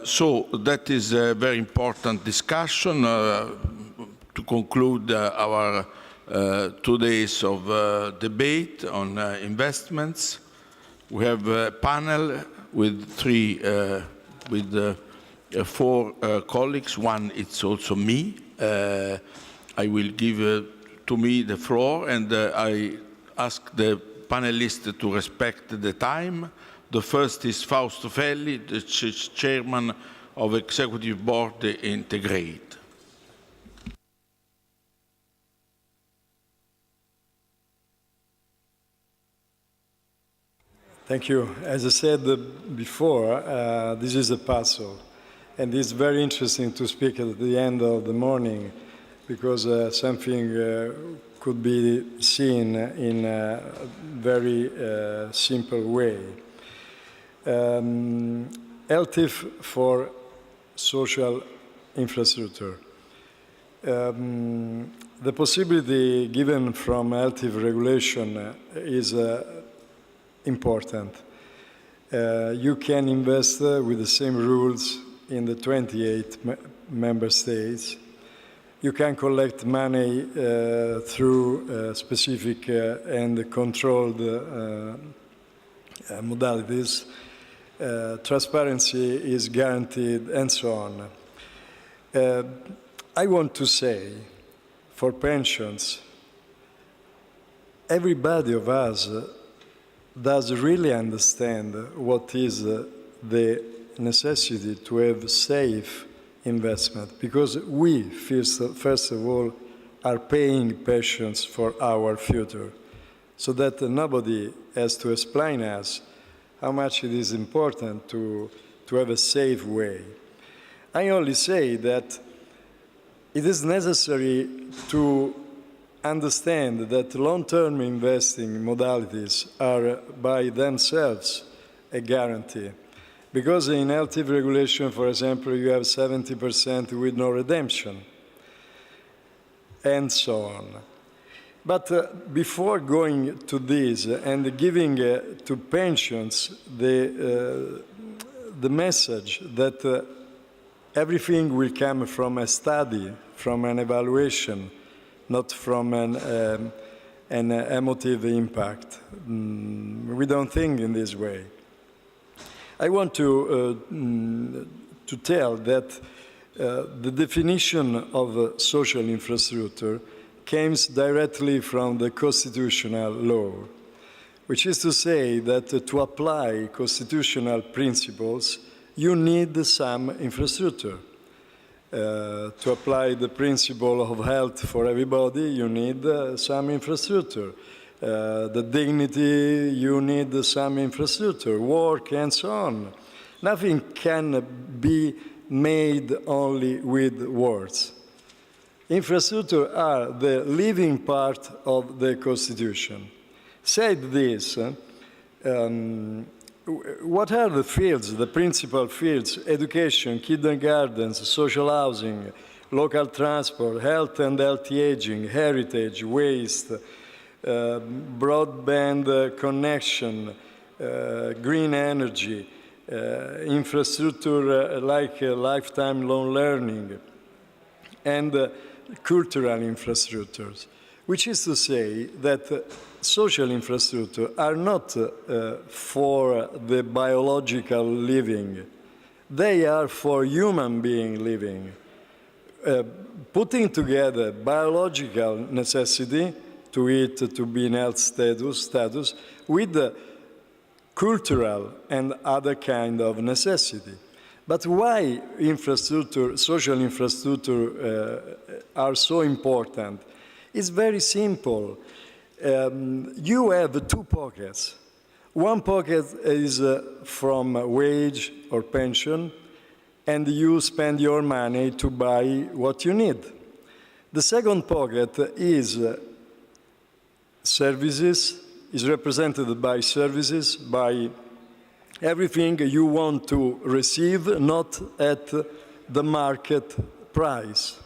So that is a very important discussion to conclude our 2 days of debate on investments. We have a panel with four colleagues. One, it's also me. I will give to me the floor, and I ask the panelists to respect the time. The first is Fausto Felli, the chairman of Executive Board Integrate. Thank you. As I said before, this is a puzzle. And it's very interesting to speak at the end of the morning, because something could be seen in a very simple way. LTIF for social infrastructure. The possibility given from LTIF regulation is important. You can invest with the same rules in the 28 member states. You can collect money through specific and controlled modalities, transparency is guaranteed, and so on. I want to say, for pensions, everybody of us does really understand what is the necessity to have safe investment, because we, first of all, are paying pensions for our future, so that nobody has to explain us how much it is important to have a safe way. I only say that it is necessary to understand that long-term investing modalities are by themselves a guarantee. Because in LTIF regulation, for example, you have 70% with no redemption, and so on. But before going to this and giving to pensions the message that everything will come from a study, from an evaluation, not from an emotive impact. We don't think in this way. I want to tell that the definition of social infrastructure comes directly from the constitutional law, which is to say that to apply constitutional principles, you need some infrastructure. To apply the principle of health for everybody, you need some infrastructure. The dignity, you need some infrastructure, work, and so on. Nothing can be made only with words. Infrastructure are the living part of the Constitution. Said this, what are the fields, the principal fields? Education, kindergartens, social housing, local transport, health and healthy aging, heritage, waste, broadband connection, green energy, infrastructure like lifetime long learning, and cultural infrastructures, which is to say that social infrastructure are not for the biological living. They are for human being living. Putting together biological necessity to eat, to be in health status with cultural and other kind of necessity. But why infrastructure, social infrastructure are so important? It's very simple. You have two pockets. One pocket is from wage or pension, and you spend your money to buy what you need. The second pocket is services, is represented by services, by everything you want to receive, not at the market price.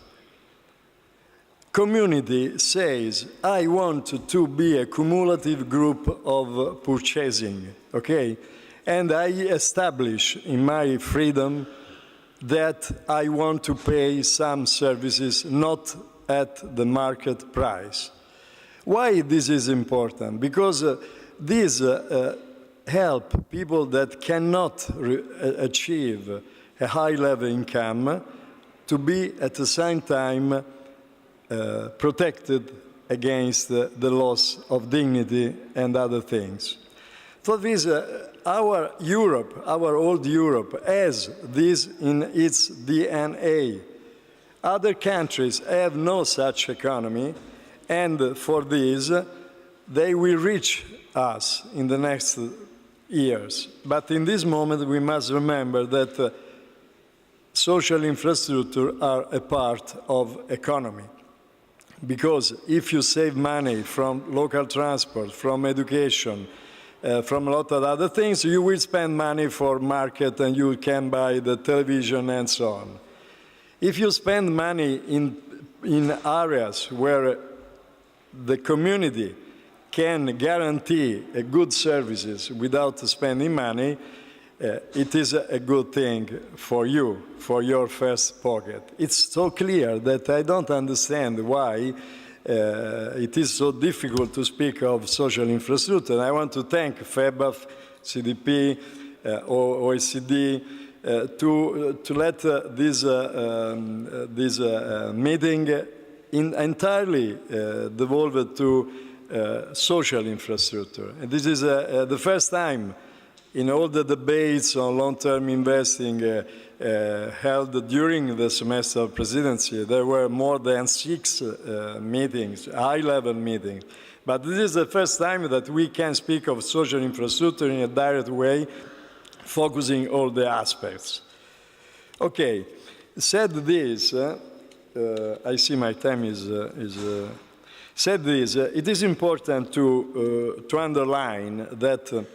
Community says, I want to be a cumulative group of purchasing, okay? And I establish in my freedom that I want to pay some services not at the market price. Why this is important? Because these help people that cannot achieve a high-level income to be at the same time protected against the loss of dignity and other things. For this, our Europe, our old Europe, has this in its DNA. Other countries have no such economy, and for this, they will reach us in the next years. But in this moment, we must remember that social infrastructure are a part of economy. Because if you save money from local transport, from education, from a lot of other things, you will spend money for market and you can buy the television and so on. If you spend money in areas where the community can guarantee good services without spending money, it is a good thing for you, for your first pocket. It's so clear that I don't understand why it is so difficult to speak of social infrastructure. I want to thank FEBAF CDP, OECD, to let this meeting entirely devolved to social infrastructure. And this is the first time in all the debates on long-term investing held during the semester of presidency. There were more than 6 meetings, high-level meetings. But this is the first time that we can speak of social infrastructure in a direct way, focusing all the aspects. Okay, said this, I see my time is said this, it is important to underline that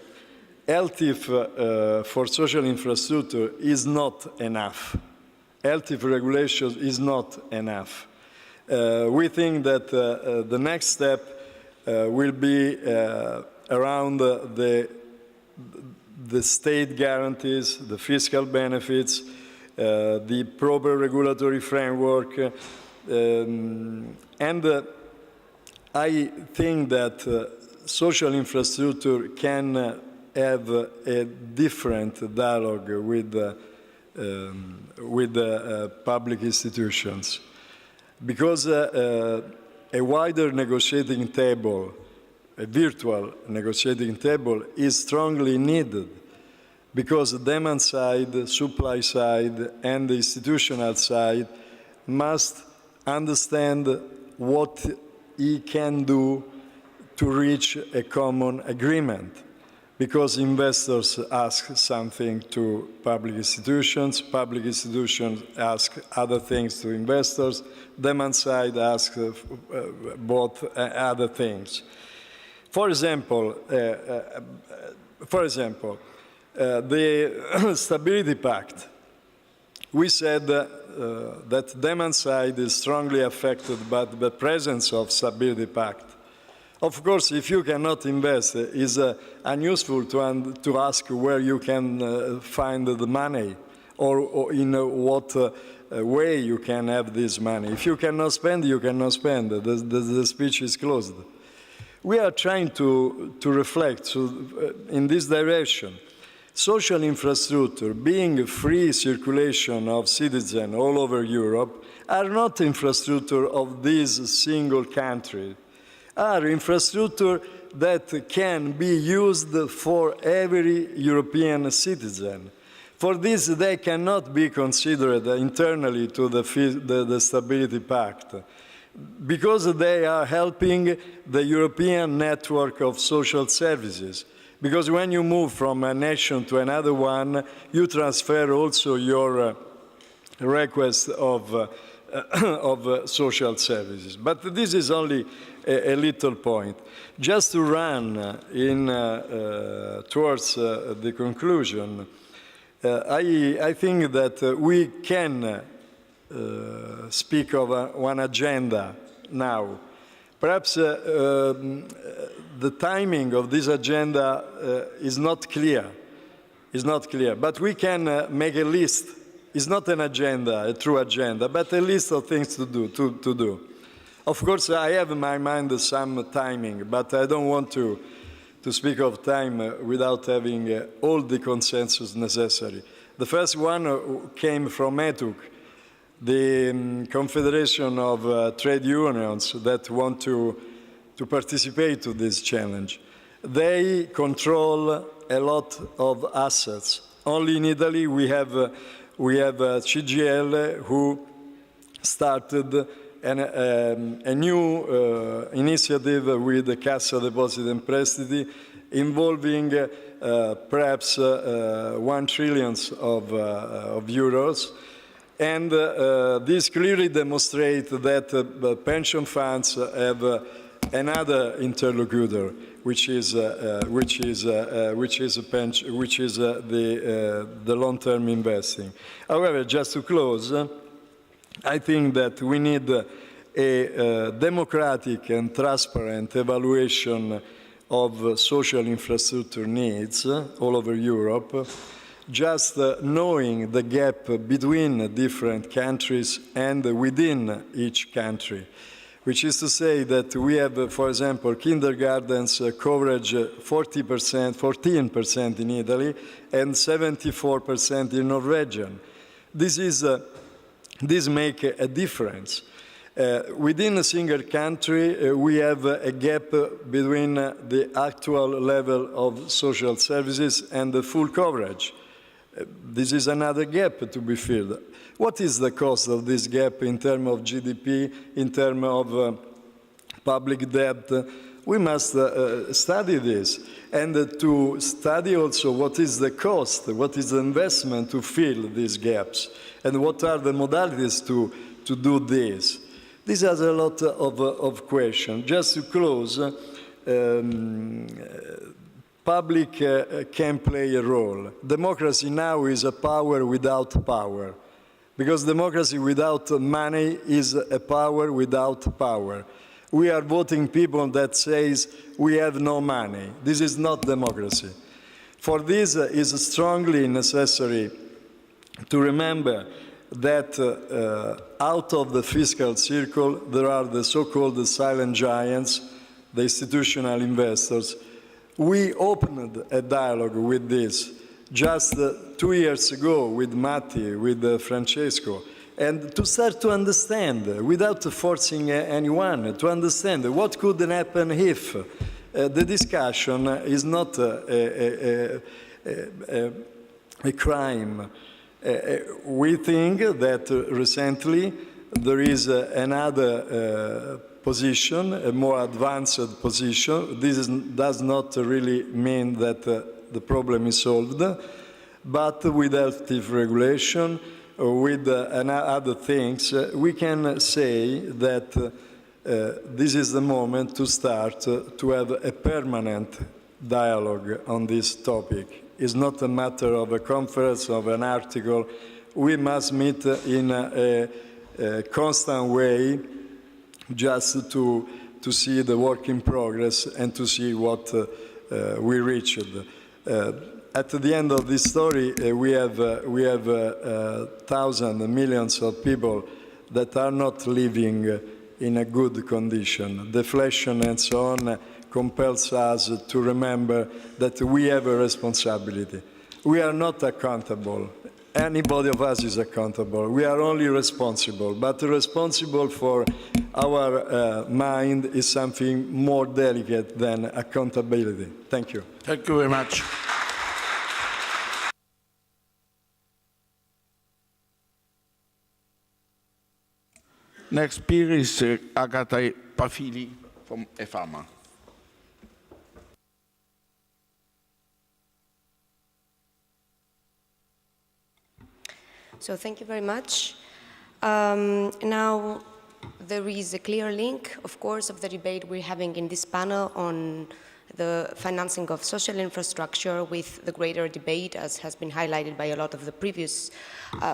LTIF for social infrastructure is not enough. LTIF regulation is not enough. We think that the next step will be around the state guarantees, the fiscal benefits, the proper regulatory framework, and I think that social infrastructure can have a different dialogue with public institutions, because a wider negotiating table, a virtual negotiating table, is strongly needed, because the demand side, supply side, and the institutional side must understand what he can do to reach a common agreement. Because investors ask something to public institutions ask other things to investors, demand side asks both other things. For example, the Stability Pact, we said that demand side is strongly affected by the presence of Stability Pact. Of course, if you cannot invest, it's unuseful to ask where you can find the money or in what way you can have this money. If you cannot spend, you cannot spend. The speech is closed. We are trying to reflect in this direction. Social infrastructure, being free circulation of citizens all over Europe, are not infrastructure of this single country. Are infrastructure that can be used for every European citizen. For this, they cannot be considered internally to the Stability Pact, because they are helping the European network of social services. Because when you move from a nation to another one, you transfer also your request of social services. But this is only a little point. Just to run towards the conclusion, I think that we can speak of one agenda now. Perhaps the timing of this agenda is not clear. But we can make a list. It's not an agenda, a true agenda, but a list of things to do. Of course, I have in my mind some timing, but I don't want to speak of time without having all the consensus necessary. The first one came from ETUC, the Confederation of Trade Unions that want to participate to this challenge. They control a lot of assets. Only in Italy we have CGL who started a new initiative with the Cassa Depositi e Prestiti involving perhaps 1 trillion of euros. And this clearly demonstrates that pension funds have another interlocutor, which is the long-term investing. However, just to close, I think that we need a democratic and transparent evaluation of social infrastructure needs all over Europe. Just knowing the gap between different countries and within each country. which is to say that we have, for example, kindergartens coverage 14% in Italy and 74% in Norwegian. This makes a difference. Within a single country, we have a gap between the actual level of social services and the full coverage. This is another gap to be filled. What is the cost of this gap in terms of GDP, in terms of public debt? We must study this, and to study also what is the cost, what is the investment to fill these gaps, and what are the modalities to do this. This has a lot of questions. Just to close, public can play a role. Democracy now is a power without power, because democracy without money is a power without power. We are voting people that says we have no money. This is not democracy. For this, it is strongly necessary to remember that out of the fiscal circle, there are the so-called silent giants, the institutional investors. We opened a dialogue with this just 2 years ago with Matti, with Francesco, and to start to understand, without forcing anyone, to understand what could happen if the discussion is not a crime. We think that recently there is another position, a more advanced position. This does not really mean that the problem is solved, but with healthy regulation, with other things, we can say that this is the moment to start to have a permanent dialogue on this topic. It's not a matter of a conference, of an article. We must meet in a constant way just to see the work in progress and to see what we reached. At the end of this story, we have thousands, millions of people that are not living in a good condition. Deflation and so on compels us to remember that we have a responsibility. We are not accountable. Anybody of us is accountable. We are only responsible, but responsible for our mind is something more delicate than accountability. Thank you. Thank you very much. Next speaker is Agata Pafili from EFAMA. So thank you very much. Now, there is a clear link, of course, of the debate we're having in this panel on the financing of social infrastructure with the greater debate, as has been highlighted by a lot of the previous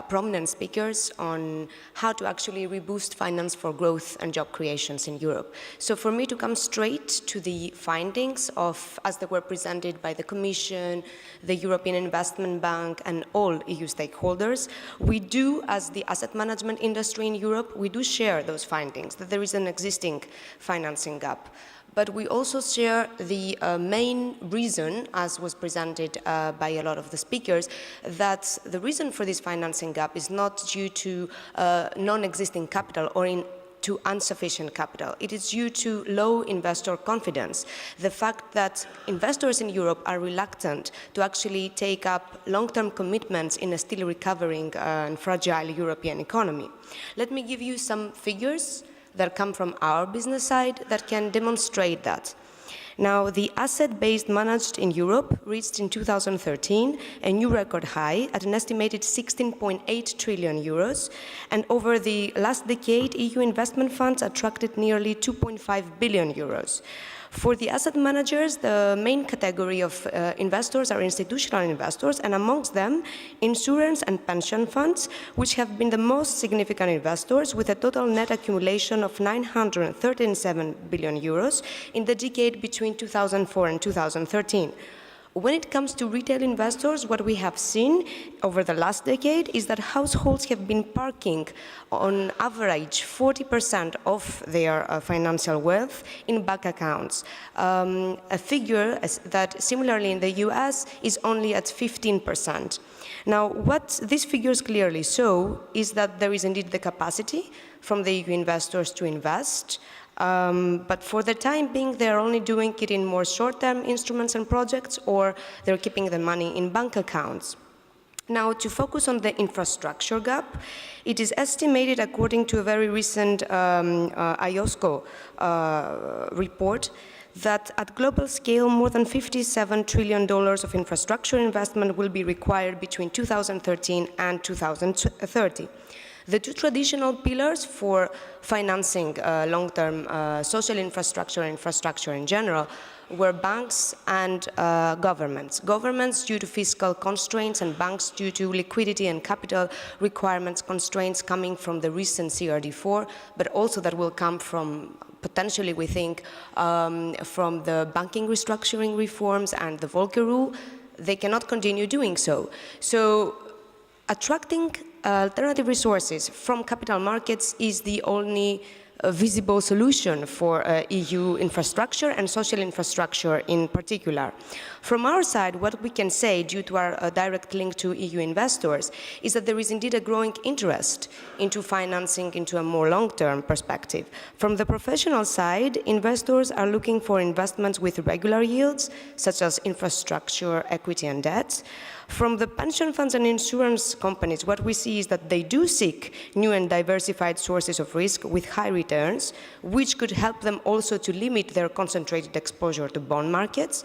prominent speakers, on how to actually reboost finance for growth and job creations in Europe. So for me to come straight to the findings of, as they were presented by the Commission, the European Investment Bank, and all EU stakeholders, we do, as the asset management industry in Europe, we do share those findings, that there is an existing financing gap. But we also share the main reason, as was presented by a lot of the speakers, that the reason for this financing gap is not due to non-existing capital or to insufficient capital. It is due to low investor confidence. The fact that investors in Europe are reluctant to actually take up long-term commitments in a still recovering and fragile European economy. Let me give you some figures that come from our business side that can demonstrate that. Now, the asset base managed in Europe reached in 2013 a new record high at an estimated 16.8 trillion euros, and over the last decade, EU investment funds attracted nearly 2.5 billion euros. For the asset managers, the main category of investors are institutional investors, and amongst them, insurance and pension funds, which have been the most significant investors, with a total net accumulation of 937 billion euros in the decade between 2004 and 2013. When it comes to retail investors, what we have seen over the last decade is that households have been parking on average 40% of their financial wealth in bank accounts, a figure that similarly in the US is only at 15%. Now, what these figures clearly show is that there is indeed the capacity from the EU investors to invest, but for the time being, they're only doing it in more short-term instruments and projects, or they're keeping the money in bank accounts. Now, to focus on the infrastructure gap, it is estimated, according to a very recent IOSCO report, that at global scale, more than $57 trillion of infrastructure investment will be required between 2013 and 2030. The two traditional pillars for financing long-term social infrastructure and infrastructure in general were banks and governments. Governments due to fiscal constraints and banks due to liquidity and capital requirements constraints coming from the recent CRD4, but also that will come from potentially, we think, from the banking restructuring reforms and the Volcker rule. They cannot continue doing so. So attracting alternative resources from capital markets is the only visible solution for EU infrastructure and social infrastructure in particular. From our side, what we can say, due to our direct link to EU investors, is that there is indeed a growing interest into financing into a more long-term perspective. From the professional side, investors are looking for investments with regular yields, such as infrastructure, equity, and debt. From the pension funds and insurance companies, what we see is that they do seek new and diversified sources of risk with high returns, which could help them also to limit their concentrated exposure to bond markets.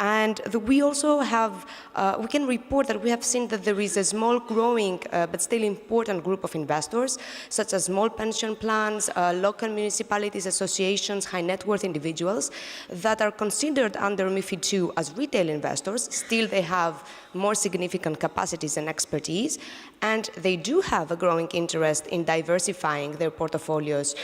And we also have, we can report that we have seen that there is a small growing but still important group of investors, such as small pension plans, local municipalities, associations, high net worth individuals that are considered under MiFID II as retail investors. Still, they have more significant capacities and expertise, and they do have a growing interest in diversifying their portfolios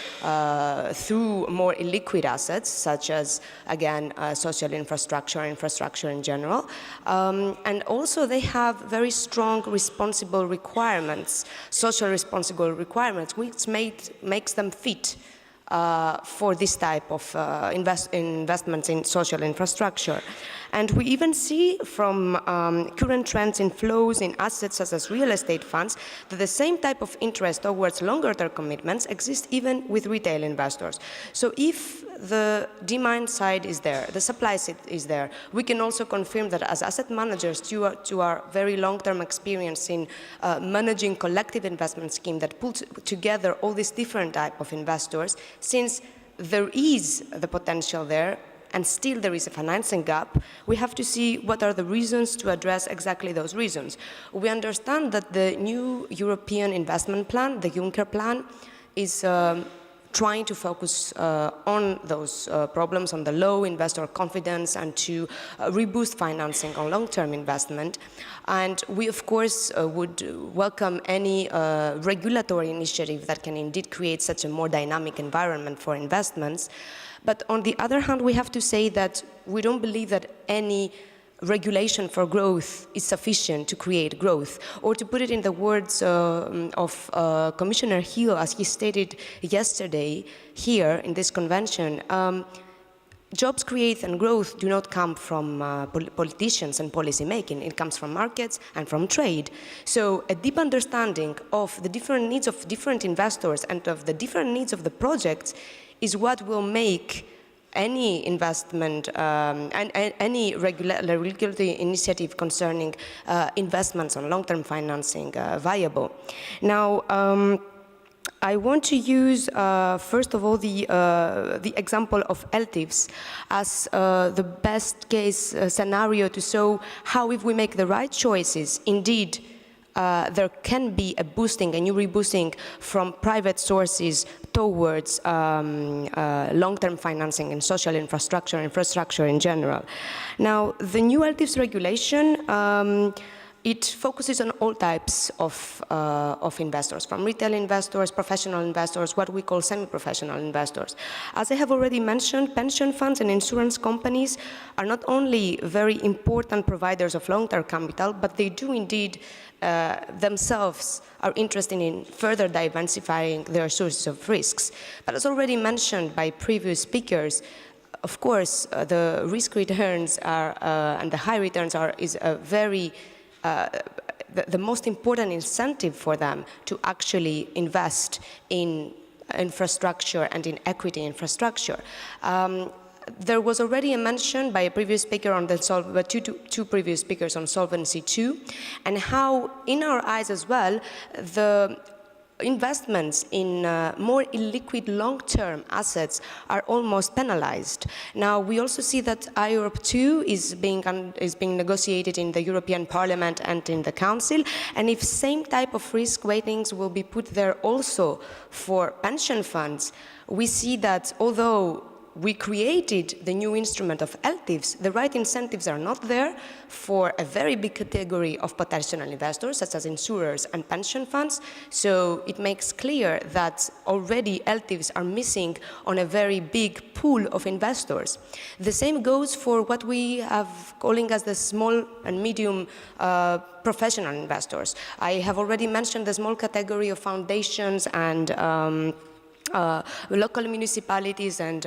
through more illiquid assets, such as, again, social infrastructure in general. And also they have very strong responsible requirements, social responsible requirements, which makes them fit for this type of investments in social infrastructure. And we even see from current trends in flows in assets such as real estate funds that the same type of interest towards longer-term commitments exists even with retail investors. So if the demand side is there, the supply side is there, we can also confirm that as asset managers, to our very long-term experience in managing collective investment scheme that puts together all these different type of investors, since there is the potential there, and still there is a financing gap, we have to see what are the reasons to address exactly those reasons. We understand that the new European investment plan, the Juncker plan, is trying to focus on those problems, on the low investor confidence, and to reboost financing on long-term investment. And we, of course, would welcome any regulatory initiative that can indeed create such a more dynamic environment for investments. But on the other hand, we have to say that we don't believe that any regulation for growth is sufficient to create growth. Or to put it in the words of Commissioner Hill, as he stated yesterday here in this convention, jobs creation and growth do not come from politicians and policy making. It comes from markets and from trade. So a deep understanding of the different needs of different investors and of the different needs of the projects is what will make any investment and any regulatory initiative concerning investments on long-term financing viable. Now, I want to use, first of all, the example of LTIFs as the best case scenario to show how, if we make the right choices, indeed, there can be a boosting, a new reboosting from private sources towards long-term financing and social infrastructure in general. Now, the new LTIFs regulation it focuses on all types of investors, from retail investors, professional investors, what we call semi-professional investors. As I have already mentioned, pension funds and insurance companies are not only very important providers of long-term capital, but they do indeed themselves are interested in further diversifying their sources of risks. But as already mentioned by previous speakers, of course, the risk returns are, and the high returns is a very the most important incentive for them to actually invest in infrastructure and in equity infrastructure. There was already a mention by a previous speaker on the two previous speakers on Solvency II, and how, in our eyes as well, the investments in more illiquid long-term assets are almost penalized. Now, we also see that IORP 2 is being negotiated in the European Parliament and in the Council, and if same type of risk weightings will be put there also for pension funds, we see that although we created the new instrument of LTIFs, the right incentives are not there for a very big category of potential investors, such as insurers and pension funds. So it makes clear that already LTIFs are missing on a very big pool of investors. The same goes for what we have calling as the small and medium professional investors. I have already mentioned the small category of foundations and local municipalities and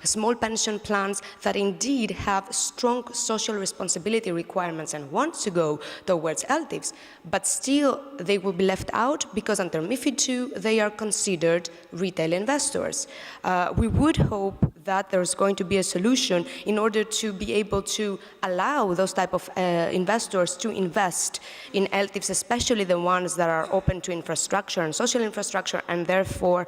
small pension plans that indeed have strong social responsibility requirements and want to go towards LTIFs, but still they will be left out because under MiFID II they are considered retail investors. We would hope that there's going to be a solution in order to be able to allow those type of investors to invest in LTIFs, especially the ones that are open to infrastructure and social infrastructure and therefore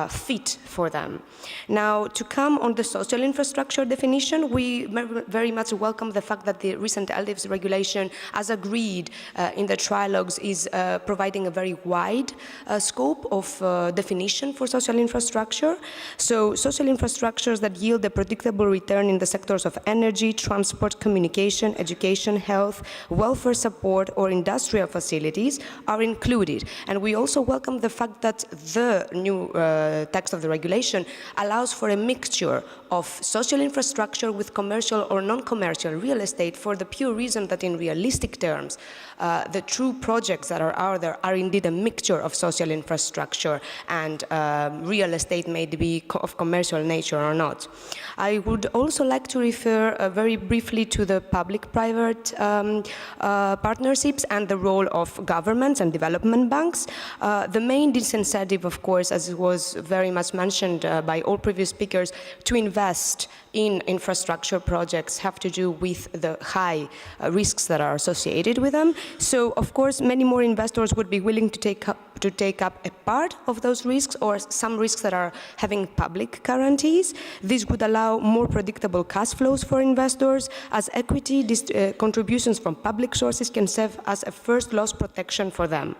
fit for them. Now, to come on the social infrastructure definition, we very much welcome the fact that the recent LTIFs regulation, as agreed in the trilogues, is providing a very wide scope of definition for social infrastructure. So social infrastructures that yield a predictable return in the sectors of energy, transport, communication, education, health, welfare support, or industrial facilities are included. And we also welcome the fact that the new text of the regulation allows for a mixture of social infrastructure with commercial or non-commercial real estate, for the pure reason that in realistic terms, the true projects that are out there are indeed a mixture of social infrastructure and real estate, may be of commercial nature or not. I would also like to refer very briefly to the public-private partnerships and the role of governments and development banks. The main disincentive, of course, as it was very much mentioned by all previous speakers, to invest in infrastructure projects have to do with the high risks that are associated with them. So, of course, many more investors would be willing to take up a part of those risks, or some risks that are having public guarantees. This would allow more predictable cash flows for investors, as equity contributions from public sources can serve as a first loss protection for them.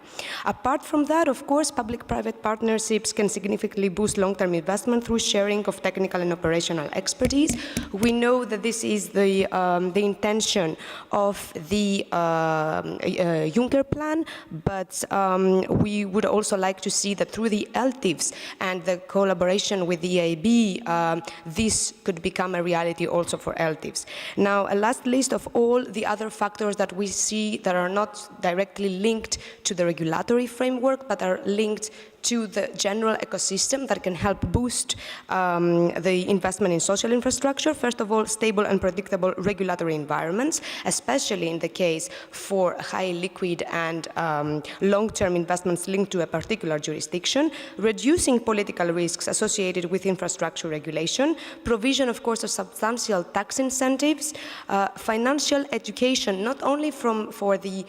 Apart from that, of course, public-private partnerships can significantly boost long-term investment through sharing of technical and operational expertise. We know that this is the intention of the Juncker plan, but we would also like to see that through the LTIFs and the collaboration with the EIB, this could become a reality also for LTIFs. Now, a last list of all the other factors that we see that are not directly linked to the regulatory framework, but are linked to the general ecosystem that can help boost the investment in social infrastructure. First of all, stable and predictable regulatory environments, especially in the case for high liquid and long-term investments linked to a particular jurisdiction, reducing political risks associated with infrastructure regulation, provision, of course, of substantial tax incentives, financial education, not only for the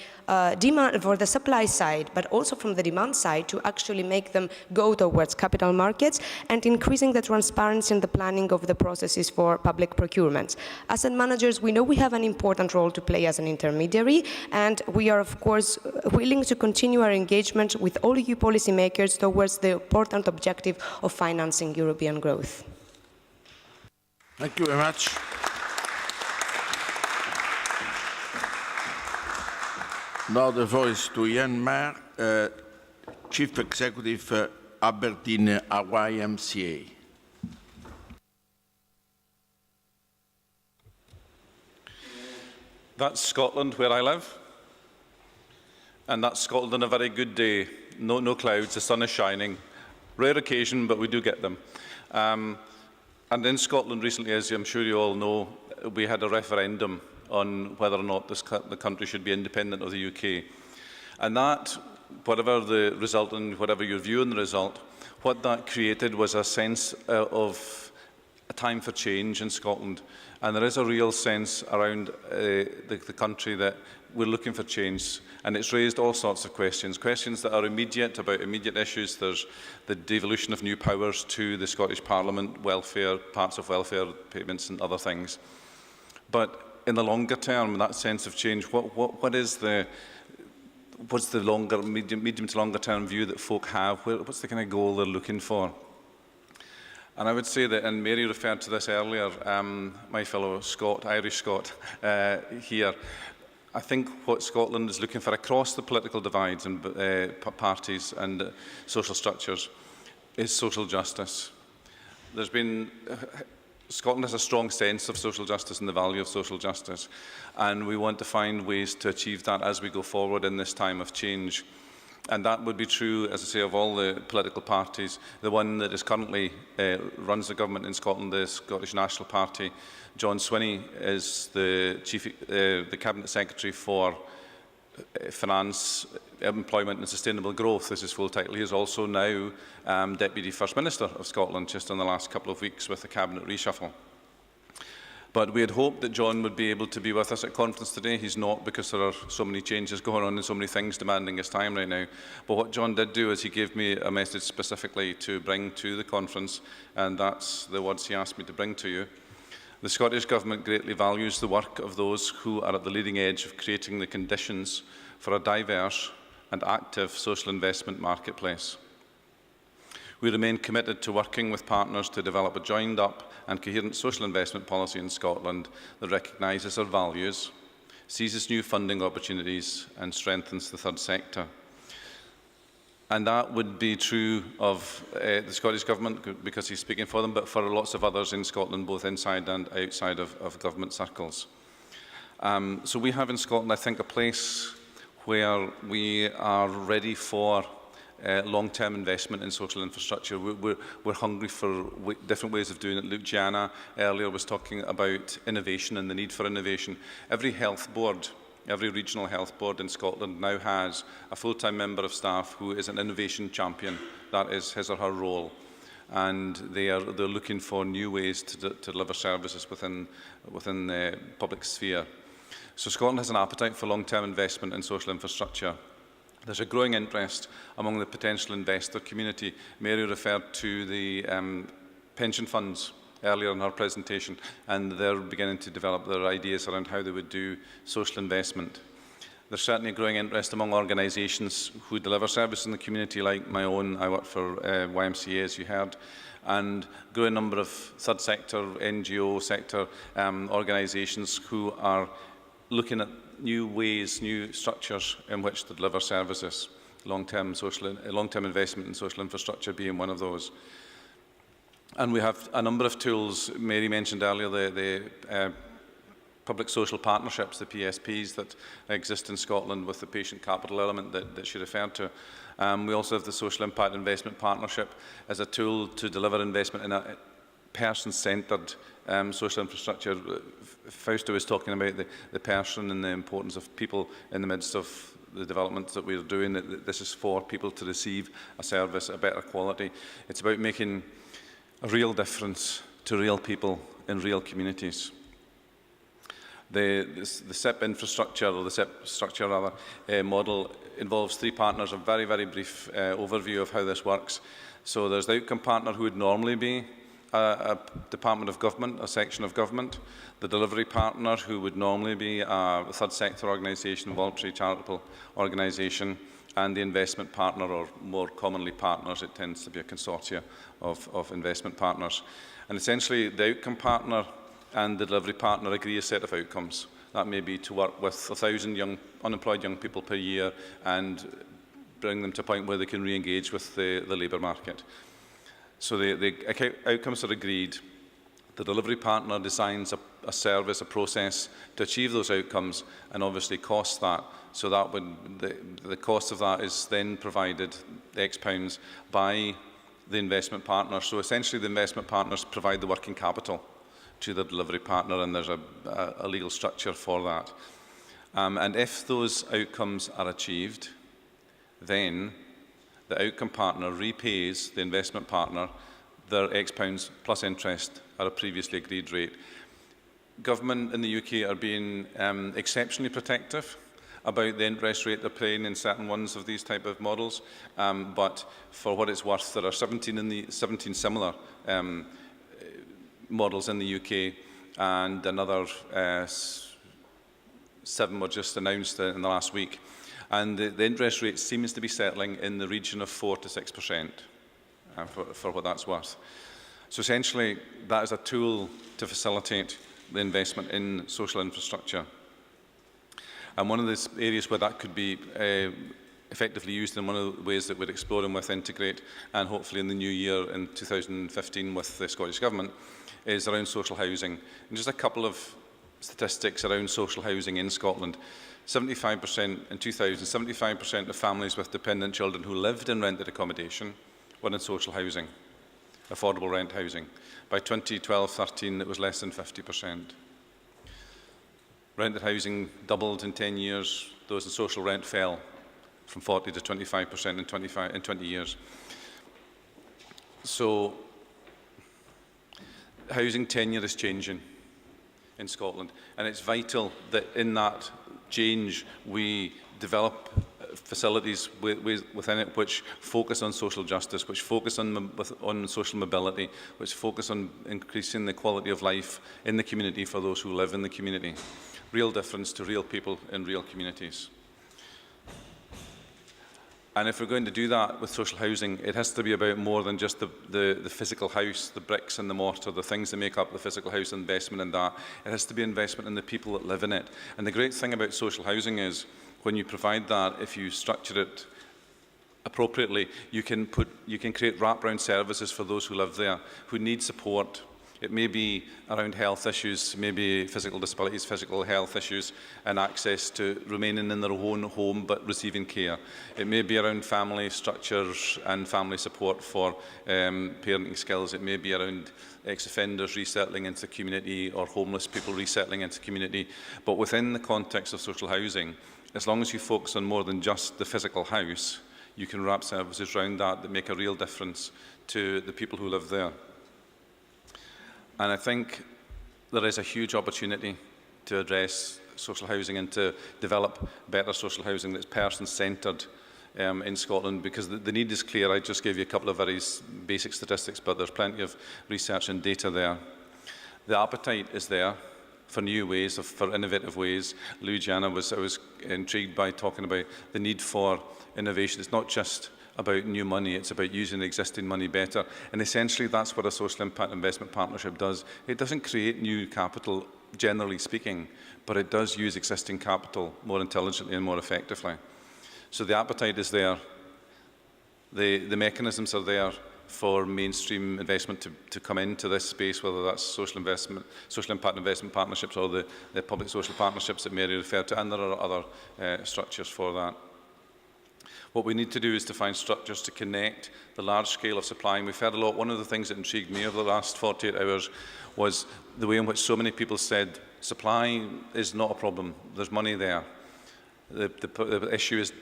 supply side, but also from the demand side, to actually make them go towards capital markets, and increasing the transparency in the planning of the processes for public procurements. Asset managers, we know we have an important role to play as an intermediary, and we are, of course, willing to continue our engagement with all EU policymakers towards the important objective of financing European growth. Thank you very much. Now the floor is to Ian Maher, Chief Executive, Aberdeen YMCA. That's Scotland, where I live. And that's Scotland on a very good day. No clouds, the sun is shining. Rare occasion, but we do get them. And in Scotland recently, as I'm sure you all know, we had a referendum on whether or not the country should be independent of the UK. And that, whatever the result and whatever your view on the result, what that created was a sense of a time for change in Scotland. And there is a real sense around the country that we're looking for change. And it's raised all sorts of questions that are immediate, about immediate issues. There's the devolution of new powers to the Scottish Parliament, welfare, parts of welfare payments and other things. But in the longer term, that sense of change, what's the longer, medium to longer term view that folk have? What's the kind of goal they're looking for? And I would say that, and Mary referred to this earlier, my fellow Scot, Irish Scot here, I think what Scotland is looking for across the political divides and parties and social structures is social justice. There's been, Scotland has a strong sense of social justice and the value of social justice, and we want to find ways to achieve that as we go forward in this time of change. And that would be true, as I say, of all the political parties. The one that is currently runs the government in Scotland, the Scottish National Party. John Swinney is the Cabinet Secretary for Finance, Employment and Sustainable Growth. This is his full title. He is also now Deputy First Minister of Scotland, just in the last couple of weeks with the Cabinet reshuffle. But we had hoped that John would be able to be with us at conference today. He's not, because there are so many changes going on and so many things demanding his time right now. But what John did do is he gave me a message specifically to bring to the conference, and that's the words he asked me to bring to you. The Scottish Government greatly values the work of those who are at the leading edge of creating the conditions for a diverse and active social investment marketplace. We remain committed to working with partners to develop a joined-up and coherent social investment policy in Scotland that recognises our values, seizes new funding opportunities and strengthens the third sector. And that would be true of the Scottish Government, because he's speaking for them, but for lots of others in Scotland, both inside and outside of government circles. So we have in Scotland, I think, a place where we are ready for long-term investment in social infrastructure. We're hungry for different ways of doing it. Luciana earlier was talking about innovation and the need for innovation. Every health board, every regional health board in Scotland now has a full-time member of staff who is an innovation champion. That is his or her role. And they're looking for new ways to deliver services within the public sphere. So Scotland has an appetite for long-term investment in social infrastructure. There's a growing interest among the potential investor community. Mary referred to the pension funds earlier in her presentation, and they're beginning to develop their ideas around how they would do social investment. There's certainly a growing interest among organisations who deliver service in the community, like my own. I work for YMCA, as you heard, and a growing number of third sector, NGO sector organisations who are looking at new ways, new structures in which to deliver services, long-term investment in social infrastructure being one of those. And we have a number of tools. Mary mentioned earlier the public social partnerships, the PSPs, that exist in Scotland with the patient capital element that she referred to. We also have the Social Impact Investment Partnership as a tool to deliver investment in a person-centred social infrastructure. Fausto was talking about the person and the importance of people in the midst of the developments that we're doing. That this is for people to receive a service, a better quality. It's about making a real difference to real people in real communities. The SIP infrastructure, or the SIP structure rather, model involves three partners. A very, very brief overview of how this works. So there's the outcome partner, who would normally be a department of government, a section of government, the delivery partner, who would normally be a third sector organisation, voluntary charitable organisation, and the investment partner, or more commonly partners. It tends to be a consortia of investment partners. And essentially, the outcome partner and the delivery partner agree a set of outcomes. That may be to work with 1,000 unemployed young people per year and bring them to a point where they can re-engage with the labour market. So the outcomes are agreed. The delivery partner designs a service, a process to achieve those outcomes, and obviously costs that. So that the cost of that is then provided, the X pounds, by the investment partner. So essentially the investment partners provide the working capital to the delivery partner, and there's a legal structure for that. And if those outcomes are achieved, then the outcome partner repays the investment partner their X pounds plus interest at a previously agreed rate. Government in the UK are being exceptionally protective about the interest rate they're paying in certain ones of these type of models, but for what it's worth, there are 17 similar models in the UK, and another 7 were just announced in the last week. And the interest rate seems to be settling in the region of 4 to 6%, for what that's worth. So essentially, that is a tool to facilitate the investment in social infrastructure. And one of the areas where that could be effectively used, and one of the ways that we're exploring with Integrate, and hopefully in the new year in 2015 with the Scottish Government, is around social housing. And just a couple of statistics around social housing in Scotland. 75% in 2000, 75% of families with dependent children who lived in rented accommodation were in social housing, affordable rent housing. By 2012-13, it was less than 50%. Rented housing doubled in 10 years. Those in social rent fell from 40 to 25% in 20 years. So housing tenure is changing in Scotland, and it's vital that in that change we develop facilities within it which focus on social justice, which focus on social mobility, which focus on increasing the quality of life in the community for those who live in the community. Real difference to real people in real communities. And if we're going to do that with social housing, it has to be about more than just the physical house, the bricks and the mortar, the things that make up the physical house, investment in that. It has to be investment in the people that live in it. And the great thing about social housing is when you provide that, if you structure it appropriately, you can create wraparound services for those who live there, who need support. It may be around health issues, maybe physical disabilities, physical health issues, and access to remaining in their own home but receiving care. It may be around family structures and family support for parenting skills. It may be around ex-offenders resettling into the community or homeless people resettling into the community. But within the context of social housing, as long as you focus on more than just the physical house, you can wrap services around that make a real difference to the people who live there. And I think there is a huge opportunity to address social housing and to develop better social housing that's person-centred in Scotland, because the need is clear. I just gave you a couple of very basic statistics, but there's plenty of research and data there. The appetite is there for new ways, for innovative ways. Luciana, I was intrigued by talking about the need for innovation. It's not just about new money, it's about using existing money better. And essentially that's what a social impact investment partnership does. It doesn't create new capital, generally speaking, but it does use existing capital more intelligently and more effectively. So the appetite is there. The mechanisms are there for mainstream investment to come into this space, whether that's social impact investment partnerships or the public social partnerships that Mary referred to, and there are other structures for that. What we need to do is to find structures to connect the large scale of supply. And we've heard a lot. One of the things that intrigued me over the last 48 hours was the way in which so many people said supply is not a problem. There's money there. The issue is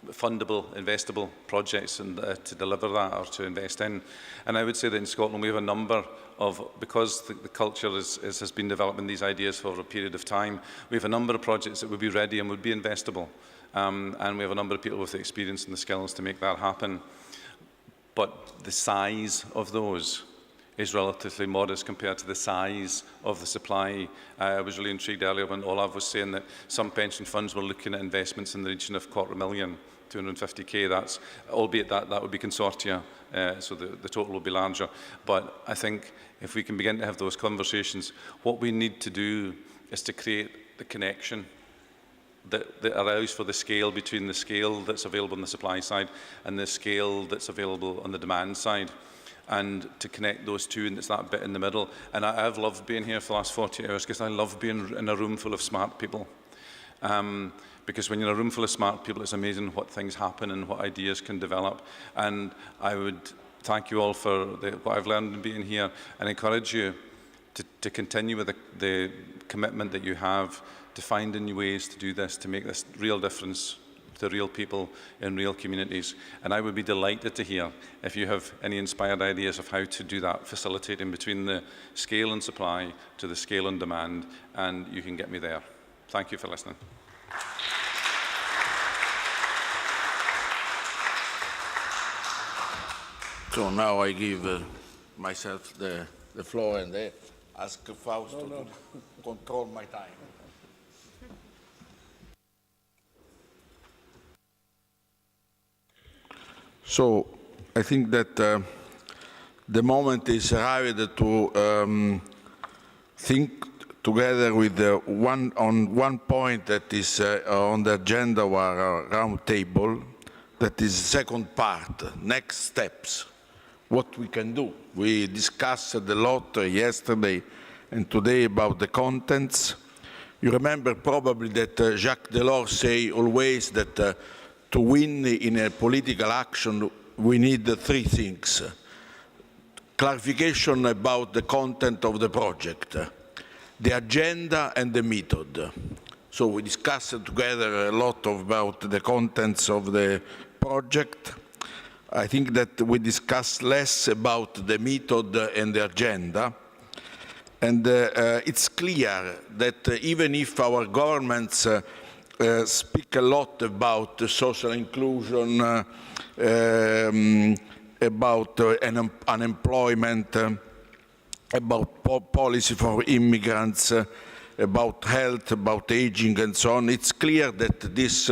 fundable, investable projects and to deliver that or to invest in. And I would say that in Scotland we have a number of, because the culture has been developing these ideas for a period of time, we have a number of projects that would be ready and would be investable. And we have a number of people with the experience and the skills to make that happen. But the size of those is relatively modest compared to the size of the supply. I was really intrigued earlier when Olav was saying that some pension funds were looking at investments in the region of $250,000, 250k. That's, albeit that would be consortia, so the total will be larger. But I think if we can begin to have those conversations, what we need to do is to create the connection that allows for the scale between the scale that's available on the supply side and the scale that's available on the demand side, and to connect those two, and it's that bit in the middle. And I've loved being here for the last 40 hours because I love being in a room full of smart people. Because when you're in a room full of smart people, it's amazing what things happen and what ideas can develop. And I would thank you all for what I've learned in being here, and encourage you to continue with the commitment that you have to find new ways to do this, to make this real difference to real people in real communities. And I would be delighted to hear if you have any inspired ideas of how to do that, facilitating between the scale and supply to the scale and demand, and you can get me there. Thank you for listening. So now I give myself the floor and ask Fausto to control my time. So I think that the moment is arrived to think together with one point that is on the agenda of our round table, that is the second part, next steps, what we can do. We discussed a lot yesterday and today about the contents. You remember probably that Jacques Delors say always that to win in a political action, we need three things. Clarification about the content of the project, the agenda and the method. So we discussed together a lot about the contents of the project. I think that we discussed less about the method and the agenda. And it's clear that even if our governments speak a lot about social inclusion, about unemployment, about policy for immigrants, about health, about aging and so on, it's clear that this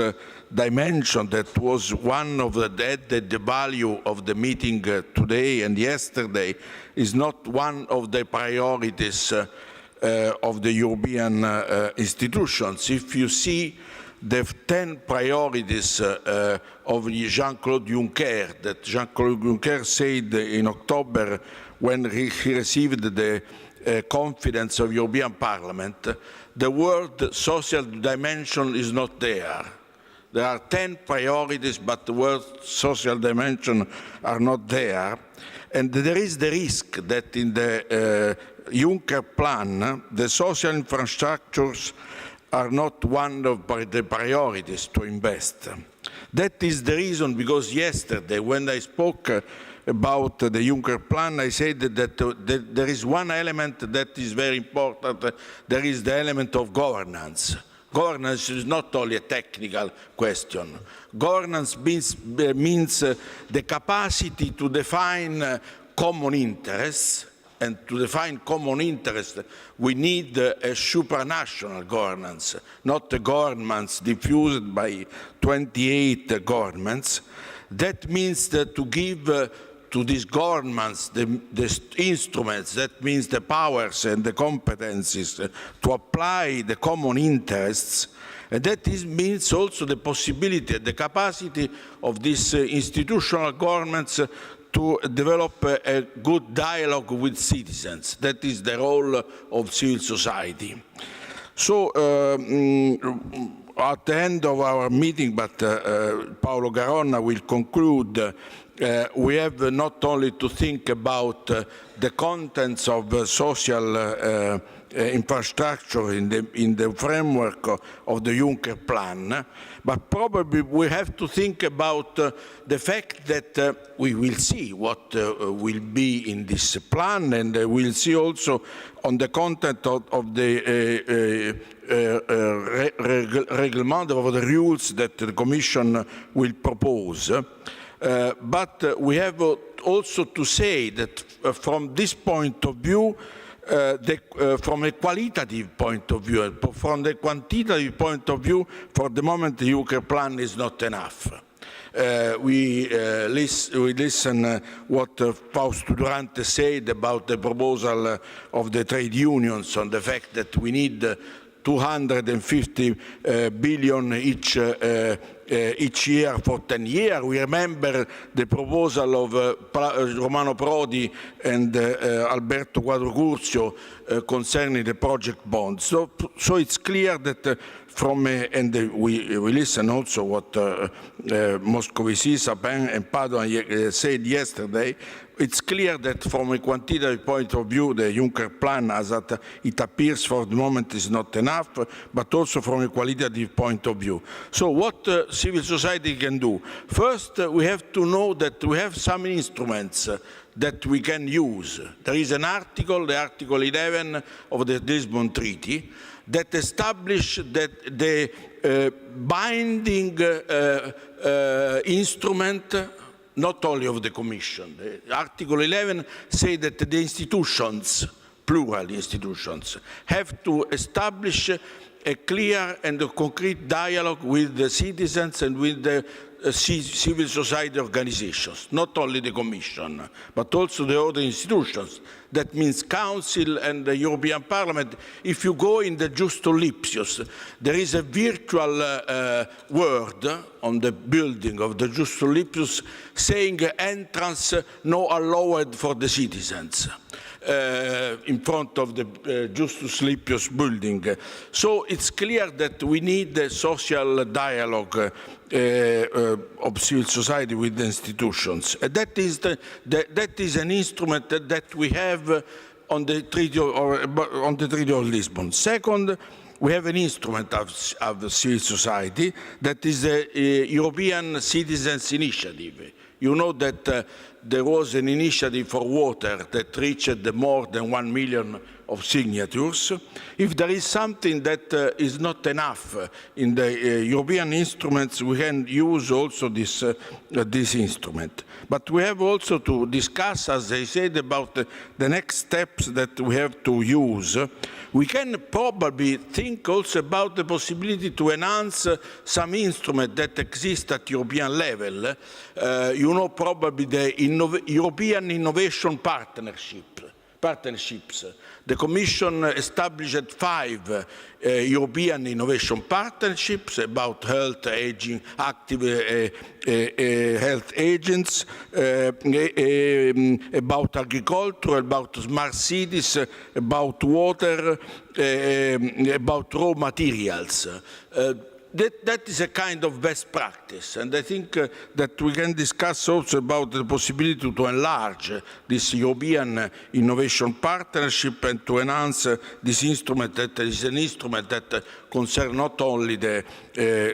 dimension that was one of the added value of the meeting today and yesterday is not one of the priorities of the European institutions. If you see the 10 priorities of Jean-Claude Juncker, that Jean-Claude Juncker said in October when he received the confidence of European Parliament, the word social dimension is not there. There are 10 priorities, but the word social dimension are not there. And there is the risk that in the Juncker plan, the social infrastructures are not one of the priorities to invest. That is the reason, because yesterday when I spoke about the Juncker plan, I said that there is one element that is very important. There is the element of governance. Governance is not only a technical question. Governance means the capacity to define common interests, and to define common interests, we need a supranational governance, not a governance diffused by 28 governments. That means that to give to these governments the instruments, that means the powers and the competencies to apply the common interests, and that means also the possibility, the capacity of these institutional governments to develop a good dialogue with citizens. That is the role of civil society. So at the end of our meeting, but Paolo Garonna will conclude, we have not only to think about the contents of social infrastructure in the framework of the Juncker plan, but probably we have to think about the fact that we will see what will be in this plan, and we'll see also on the content of the reglement, of the rules that the Commission will propose. But we have also to say that from this point of view, from a qualitative point of view, from the quantitative point of view, for the moment the Juncker plan is not enough. We listen what Fausto Durante said about the proposal of the trade unions on the fact that we need 250 billion each year for 10 years. We remember the proposal of Romano Prodi and Alberto Quadrocurcio concerning the project bonds. So it's clear that and we listen also what Moscovici, Sapin and Padoan said yesterday. It's clear that from a quantitative point of view, the Juncker plan, as it appears for the moment, is not enough, but also from a qualitative point of view. So what civil society can do? First, we have to know that we have some instruments that we can use. There is an article, the Article 11 of the Lisbon Treaty, that establishes that the binding instrument not only of the Commission. Article 11 says that the institutions, plural institutions, have to establish a clear and a concrete dialogue with the citizens and with the civil society organizations, not only the Commission, but also the other institutions. That means Council and the European Parliament. If you go in the Justo Lipsius, there is a virtual word on the building of the Justo Lipsius saying entrance no allowed for the citizens. In front of the Justus Lipsius building. So it's clear that we need a social dialogue of civil society with the institutions. That is an instrument that we have on the Treaty of Lisbon. Second, we have an instrument of civil society that is the European Citizens Initiative. You know that there was an initiative for water that reached more than 1 million of signatures. If there is something that is not enough in the European instruments, we can use also this instrument. But we have also to discuss, as I said, about the next steps that we have to use. We can probably think also about the possibility to enhance some instrument that exist at European level. You know probably the European Innovation Partnerships. The Commission established 5 European innovation partnerships about health, aging, active health agents, about agriculture, about smart cities, about water, about raw materials. That is a kind of best practice, and I think that we can discuss also about the possibility to enlarge this European Innovation Partnership and to enhance this instrument that is an instrument that concerns not only the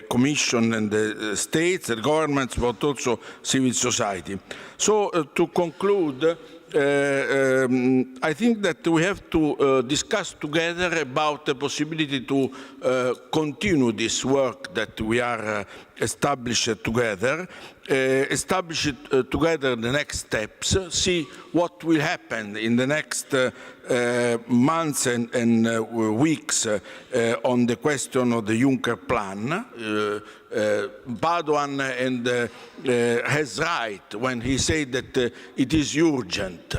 Commission and the states, the governments, but also civil society. So to conclude, I think that we have to discuss together about the possibility to continue this work that we are established together, establish together the next steps, see what will happen in the next months and weeks on the question of the Juncker plan. Padoan has right when he said that it is urgent.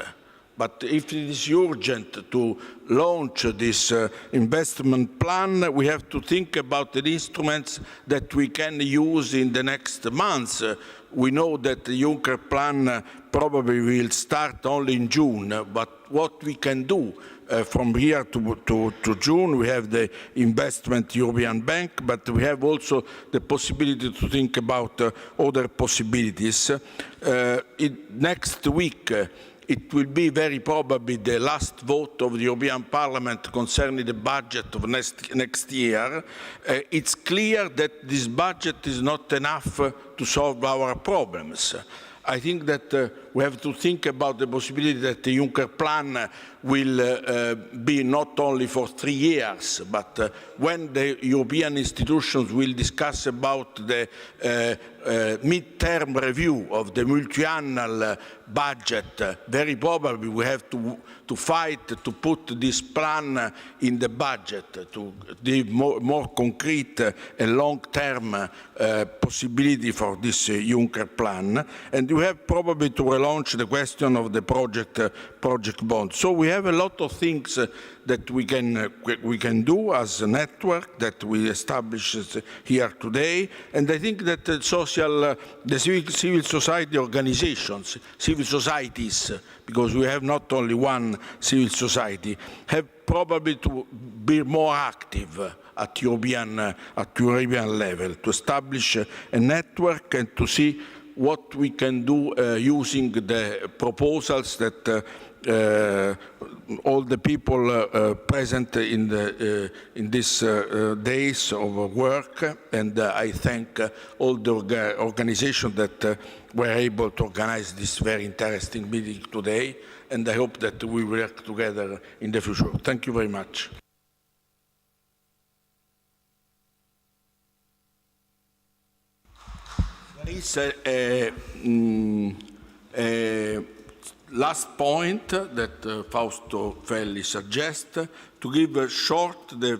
But if it is urgent to launch this investment plan, we have to think about the instruments that we can use in the next months. We know that the Juncker plan probably will start only in June, but what we can do from here to June, we have the Investment European Bank, but we have also the possibility to think about other possibilities. Next week, it will be very probably the last vote of the European Parliament concerning the budget of next year. It's clear that this budget is not enough to solve our problems. I think that we have to think about the possibility that the Juncker plan will be not only for 3 years, but when the European institutions will discuss about the mid-term review of the multi-annual budget, very probably we have to fight to put this plan in the budget, to give more concrete and long-term possibility for this Juncker plan. And you have probably to launch the question of the project bond. So we have a lot of things that we can do as a network that we established here today, and I think that the civil society organizations, civil societies, because we have not only one civil society, have probably to be more active at European level, to establish a network and to see what we can do using the proposals that all the people present in these days of work, and I thank all the organizations that were able to organize this very interesting meeting today, and I hope that we work together in the future. Thank you very much. There is a last point that Fausto Felli suggests, to give the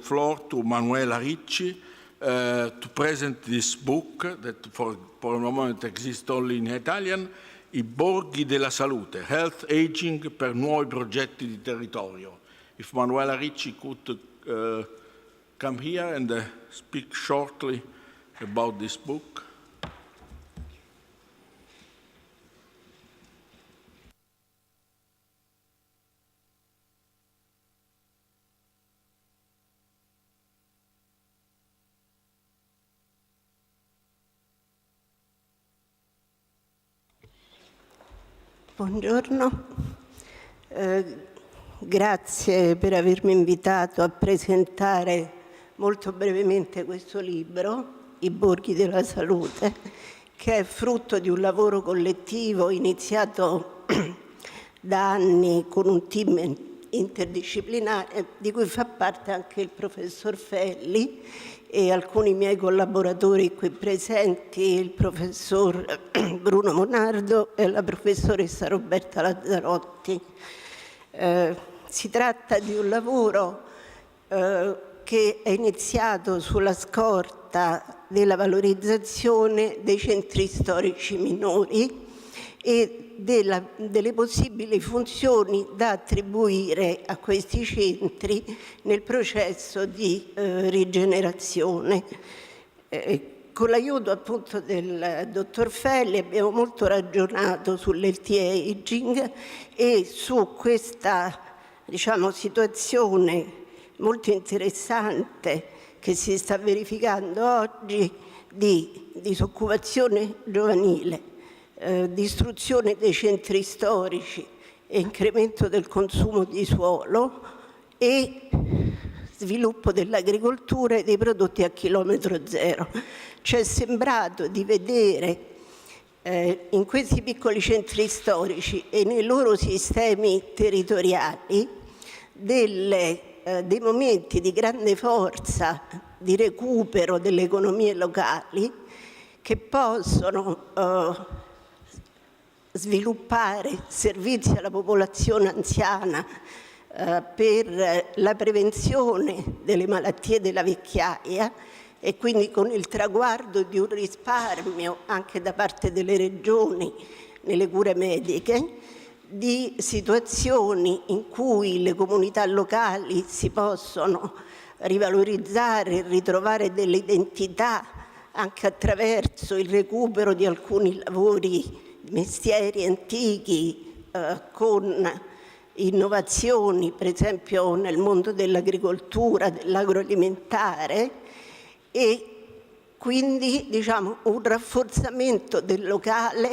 floor to Manuela Ricci to present this book that for a moment exists only in Italian, I borghi della salute, Health Aging per nuovi progetti di territorio. If Manuela Ricci could come here and speak shortly about this book. Buongiorno, grazie per avermi invitato a presentare molto brevemente questo libro, I borghi della salute, che è frutto di un lavoro collettivo iniziato da anni con un team interdisciplinare di cui fa parte anche il professor Felli e alcuni miei collaboratori qui presenti, il professor Bruno Monardo e la professoressa Roberta Lazzarotti. Si tratta di un lavoro che è iniziato sulla scorta della valorizzazione dei centri storici minori e delle possibili funzioni da attribuire a questi centri nel processo di rigenerazione. Con l'aiuto appunto del dottor Felli abbiamo molto ragionato sull'anti-aging e su questa, diciamo, situazione molto interessante che si sta verificando oggi di disoccupazione giovanile, distruzione dei centri storici e incremento del consumo di suolo e sviluppo dell'agricoltura e dei prodotti a chilometro zero. Ci è sembrato di vedere in questi piccoli centri storici e nei loro sistemi territoriali dei momenti di grande forza di recupero delle economie locali che possono sviluppare servizi alla popolazione anziana per la prevenzione delle malattie della vecchiaia e quindi con il traguardo di un risparmio anche da parte delle regioni nelle cure mediche, di situazioni in cui le comunità locali si possono rivalorizzare e ritrovare delle identità anche attraverso il recupero di alcuni lavori, mestieri antichi con innovazioni, per esempio nel mondo dell'agricoltura, dell'agroalimentare, e quindi diciamo un rafforzamento del locale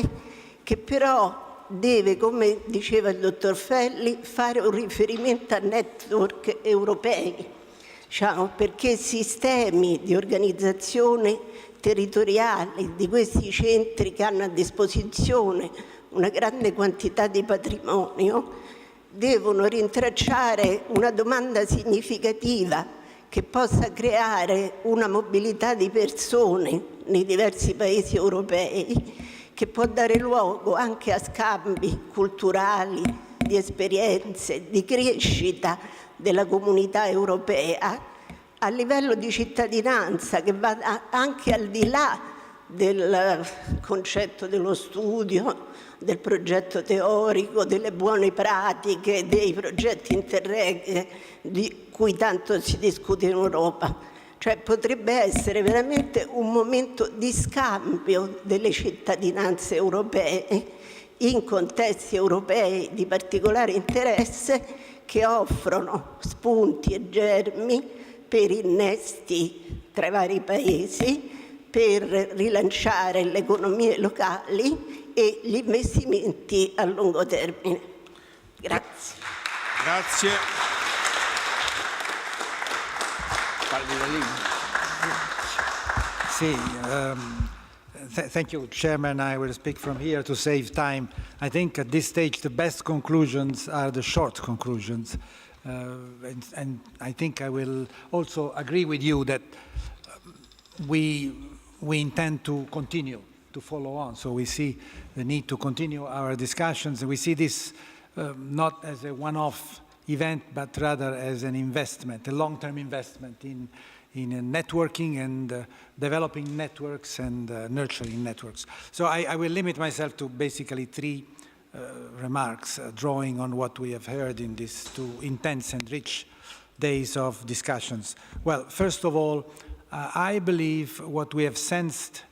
che però deve, come diceva il dottor Felli, fare un riferimento a network europei, diciamo, perché sistemi di organizzazione territoriali di questi centri che hanno a disposizione una grande quantità di patrimonio devono rintracciare una domanda significativa che possa creare una mobilità di persone nei diversi paesi europei, che può dare luogo anche a scambi culturali, di esperienze, di crescita della comunità europea a livello di cittadinanza che va anche al di là del concetto dello studio, del progetto teorico, delle buone pratiche, dei progetti Interreg di cui tanto si discute in Europa. Cioè potrebbe essere veramente un momento di scambio delle cittadinanze europee in contesti europei di particolare interesse che offrono spunti e germi per innesti tra i vari paesi, per rilanciare le economie locali e gli investimenti a lungo termine. Grazie. Grazie. Sì, thank you, Chairman. I will speak from here to save time. I think at this stage the best conclusions are the short conclusions. And I think I will also agree with you that we intend to continue to follow on. So we see the need to continue our discussions. And we see this not as a one-off event, but rather as an investment, a long-term investment in networking and developing networks and nurturing networks. So I will limit myself to basically three remarks, drawing on what we have heard in these 2 intense and rich days of discussions. Well, first of all, I believe what we have sensed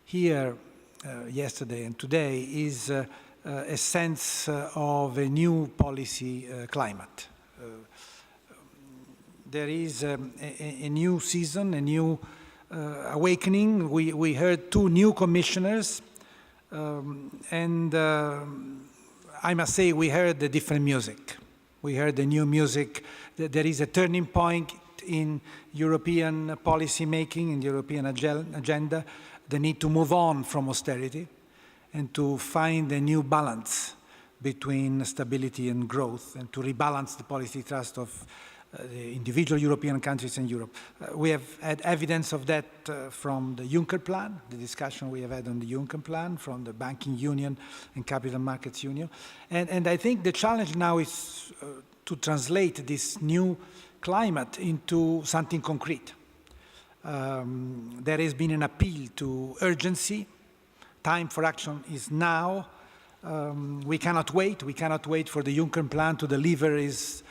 here yesterday and today is a sense of a new policy climate. There is a new season, a new awakening. We heard 2 new commissioners, and I must say we heard the different music. We heard the new music. There is a turning point in European policy making, in the European agenda, the need to move on from austerity and to find a new balance between stability and growth, and to rebalance the policy thrust of the individual European countries and Europe. We have had evidence of that from the Juncker plan, the discussion we have had on the Juncker plan, from the Banking Union and Capital Markets Union. And I think the challenge now is to translate this new climate into something concrete. There has been an appeal to urgency. Time for action is now. We cannot wait. We cannot wait for the Juncker plan to deliver his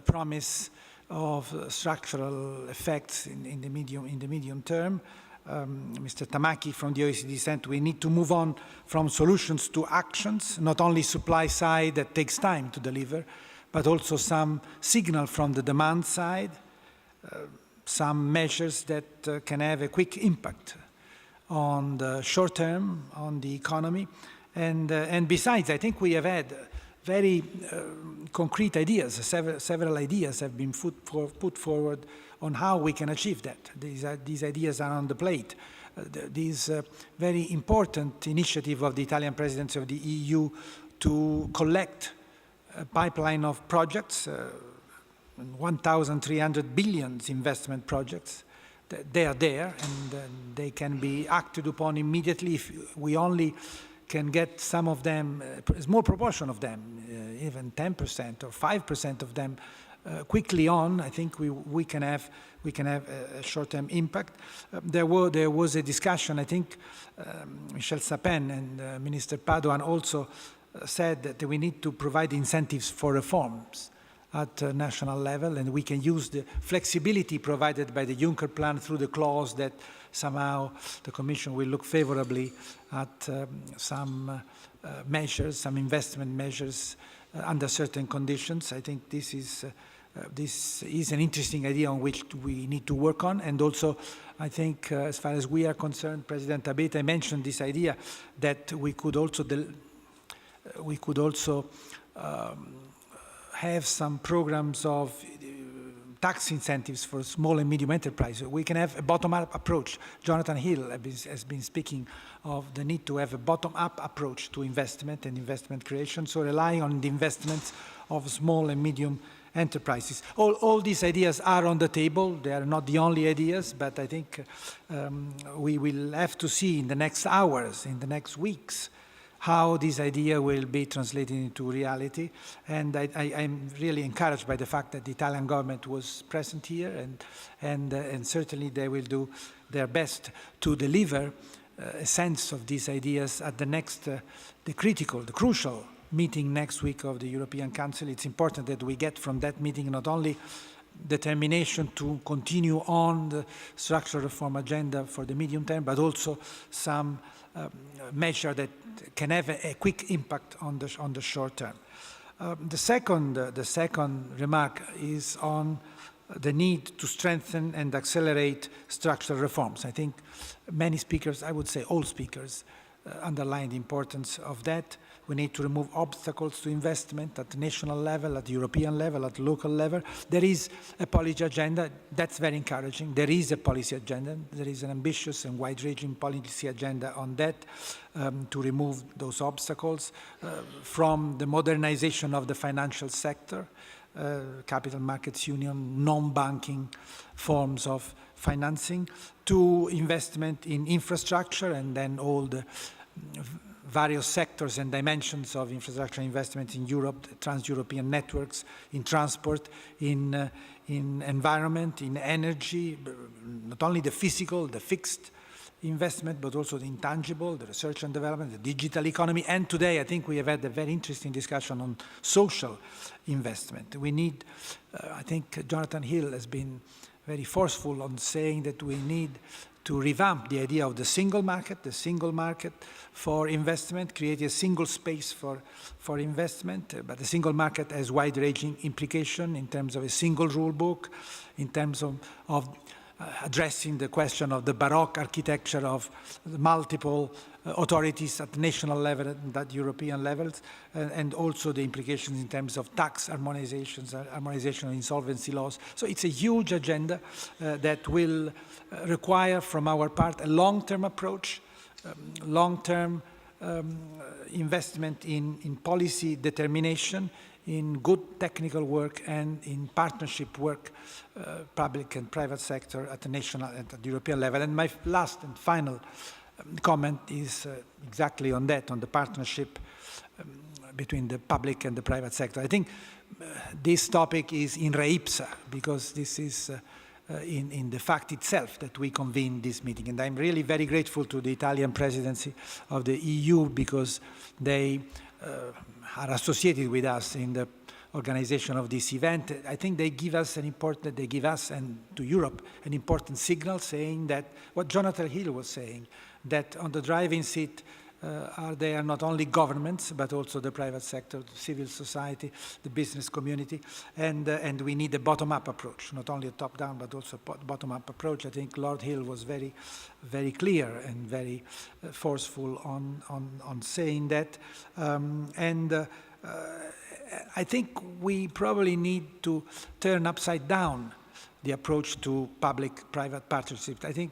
promise of structural effects in the medium term. Mr. Tamaki from the OECD said we need to move on from solutions to actions, not only supply side that takes time to deliver, but also some signal from the demand side, some measures that can have a quick impact on the short term, on the economy. And besides, I think we have had very concrete ideas. Several ideas have been put forward on how we can achieve that. These ideas are on the plate. This very important initiative of the Italian presidency of the EU to collect a pipeline of projects, 1,300 billion investment projects. They are there, and they can be acted upon immediately if we only can get some of them, a small proportion of them, even 10% or 5% of them quickly on. I think we can have a short-term impact. There was a discussion. I think Michel Sapin and Minister Padoan also said that we need to provide incentives for reforms at national level, and we can use the flexibility provided by the Juncker plan through the clause that somehow the Commission will look favorably at some measures, some investment measures under certain conditions. I think this is an interesting idea on which we need to work on. And also, I think as far as we are concerned, President Abete mentioned this idea that we could also have some programs of tax incentives for small and medium enterprises. We can have a bottom-up approach. Jonathan Hill has been speaking of the need to have a bottom-up approach to investment and investment creation, so relying on the investments of small and medium enterprises. All these ideas are on the table. They are not the only ideas, but I think we will have to see in the next hours, in the next weeks, how this idea will be translated into reality. And I'm really encouraged by the fact that the Italian government was present here, and certainly they will do their best to deliver a sense of these ideas at the next, the crucial meeting next week of the European Council. It's important that we get from that meeting not only determination to continue on the structural reform agenda for the medium term, but also some measure that can have a quick impact on the short term. The second remark is on the need to strengthen and accelerate structural reforms. I think many speakers, I would say all speakers, underline the importance of that. We need to remove obstacles to investment at the national level, at the European level, at the local level. There is a policy agenda. That's very encouraging. There is a policy agenda. There is an ambitious and wide-ranging policy agenda on that to remove those obstacles from the modernization of the financial sector, capital markets union, non-banking forms of financing, to investment in infrastructure, and then all the various sectors and dimensions of infrastructure investment in Europe, trans-European networks, in transport, in environment, in energy, not only the physical, the fixed investment, but also the intangible, the research and development, the digital economy. And today, I think we have had a very interesting discussion on social investment. We need, I think Jonathan Hill has been very forceful on saying that we need to revamp the idea of the single market for investment, create a single space for investment, but the single market has wide-ranging implication in terms of a single rule book, in terms of addressing the question of the Baroque architecture of multiple authorities at national level and at European levels, and also the implications in terms of tax harmonization of insolvency laws. So it's a huge agenda that will require from our part a long-term approach, long-term investment in policy determination, in good technical work, and in partnership work, public and private sector at the national and at the European level. And my last and final comment is exactly on that, on the partnership between the public and the private sector. I think this topic is in re ipsa, because this is in the fact itself that we convene this meeting. And I'm really very grateful to the Italian presidency of the EU, because they are associated with us in the organization of this event. I think they give us and to Europe an important signal, saying that what Jonathan Hill was saying, that on the driving seat are there not only governments, but also the private sector, the civil society, the business community, and we need a bottom-up approach, not only a top-down, but also a bottom-up approach. I think Lord Hill was very, very clear and very forceful on saying that. I think we probably need to turn upside down the approach to public-private partnerships. I think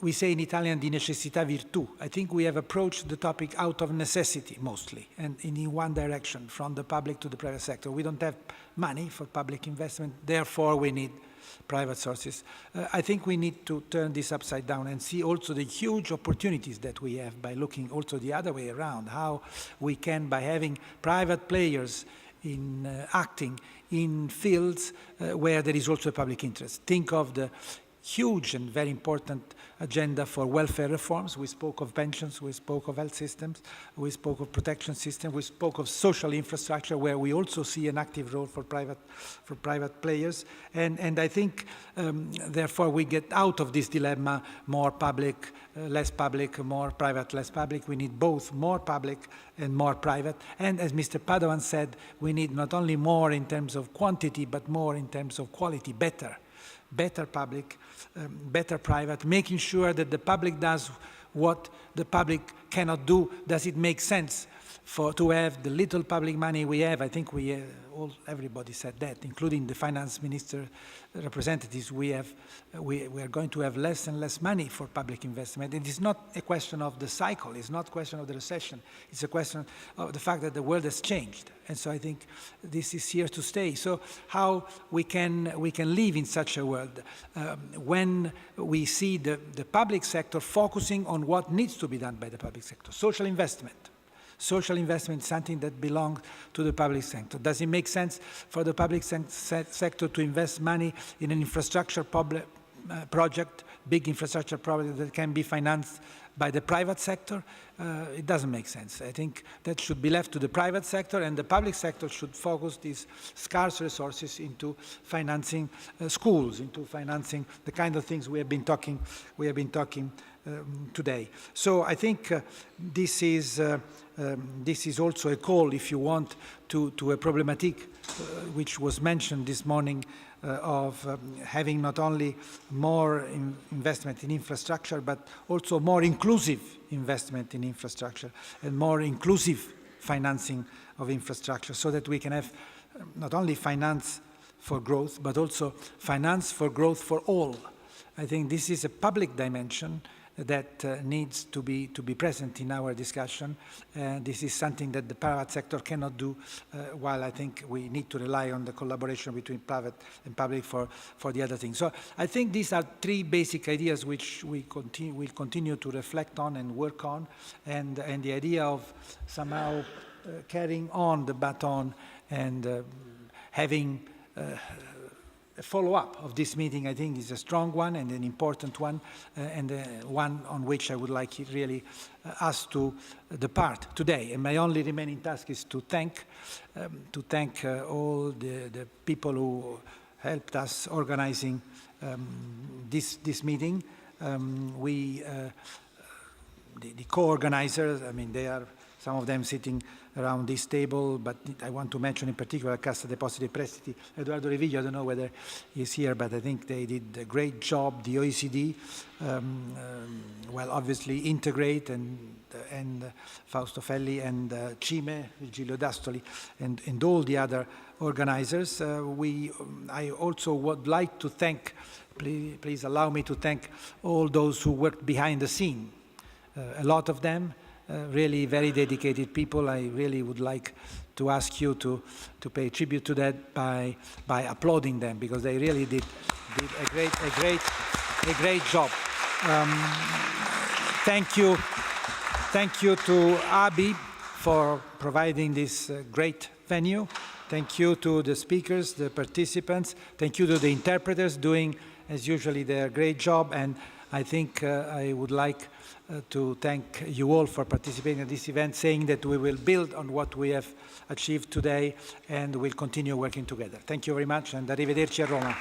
we say in Italian di necessità virtù. I think we have approached the topic out of necessity mostly, and in one direction, from the public to the private sector. We don't have money for public investment, therefore we need private sources. I think we need to turn this upside down and see also the huge opportunities that we have by looking also the other way around, how we can, by having private players in acting in fields where there is also a public interest. Think of the huge and very important agenda for welfare reforms. We spoke of pensions, we spoke of health systems, we spoke of protection systems, we spoke of social infrastructure, where we also see an active role for private players. And I think, therefore, we get out of this dilemma: more public, less public, more private, less public. We need both more public and more private. And as Mr. Padovan said, we need not only more in terms of quantity, but more in terms of quality, better public, better private, making sure that the public does what the public cannot do. Does it make sense to have the little public money we have? I think everybody said that, including the finance minister representatives. We are going to have less and less money for public investment. It is not a question of the cycle. It's not a question of the recession. It's a question of the fact that the world has changed. And so I think this is here to stay. So how we can live in such a world when we see the public sector focusing on what needs to be done by the public sector? Social investment. Social investment is something that belongs to the public sector. Does it make sense for the public sector to invest money in an infrastructure project, big infrastructure project that can be financed by the private sector, it doesn't make sense. I think that should be left to the private sector, and the public sector should focus these scarce resources into financing schools, into financing the kind of things we have been talking today. So I think this is also a call, if you want, to a problematic which was mentioned this morning of having not only more investment in infrastructure, but also more inclusive investment in infrastructure and more inclusive financing of infrastructure, so that we can have not only finance for growth, but also finance for growth for all. I think this is a public dimension that needs to be present in our discussion. This is something that the private sector cannot do, while I think we need to rely on the collaboration between private and public for the other things. So I think these are three basic ideas which we will continue to reflect on and work on, and the idea of somehow carrying on the baton and having a follow-up of this meeting, I think, is a strong one and an important one, and one on which I would like really us to depart today. And my only remaining task is to thank all the people who helped us organizing this meeting. The co-organizers, I mean, they are some of them sitting around this table, but I want to mention in particular Cassa Depositi e Prestiti, Eduardo Reviglio. I don't know whether he's here, but I think they did a great job. The OECD, well, obviously Integrate and Fausto Felli and Pier Virgilio Dastoli and all the other organizers. I also would like to thank, please allow me to thank all those who worked behind the scene. A lot of them, really very dedicated people. I really would like to ask you to pay tribute to that by applauding them, because they really did a great job. Thank you to Abi for providing this great venue. Thank you to the speakers, the participants. Thank you to the interpreters doing, as usually, their great job. And I think I would like to thank you all for participating in this event, saying that we will build on what we have achieved today and we'll continue working together. Thank you very much, and arrivederci a Roma.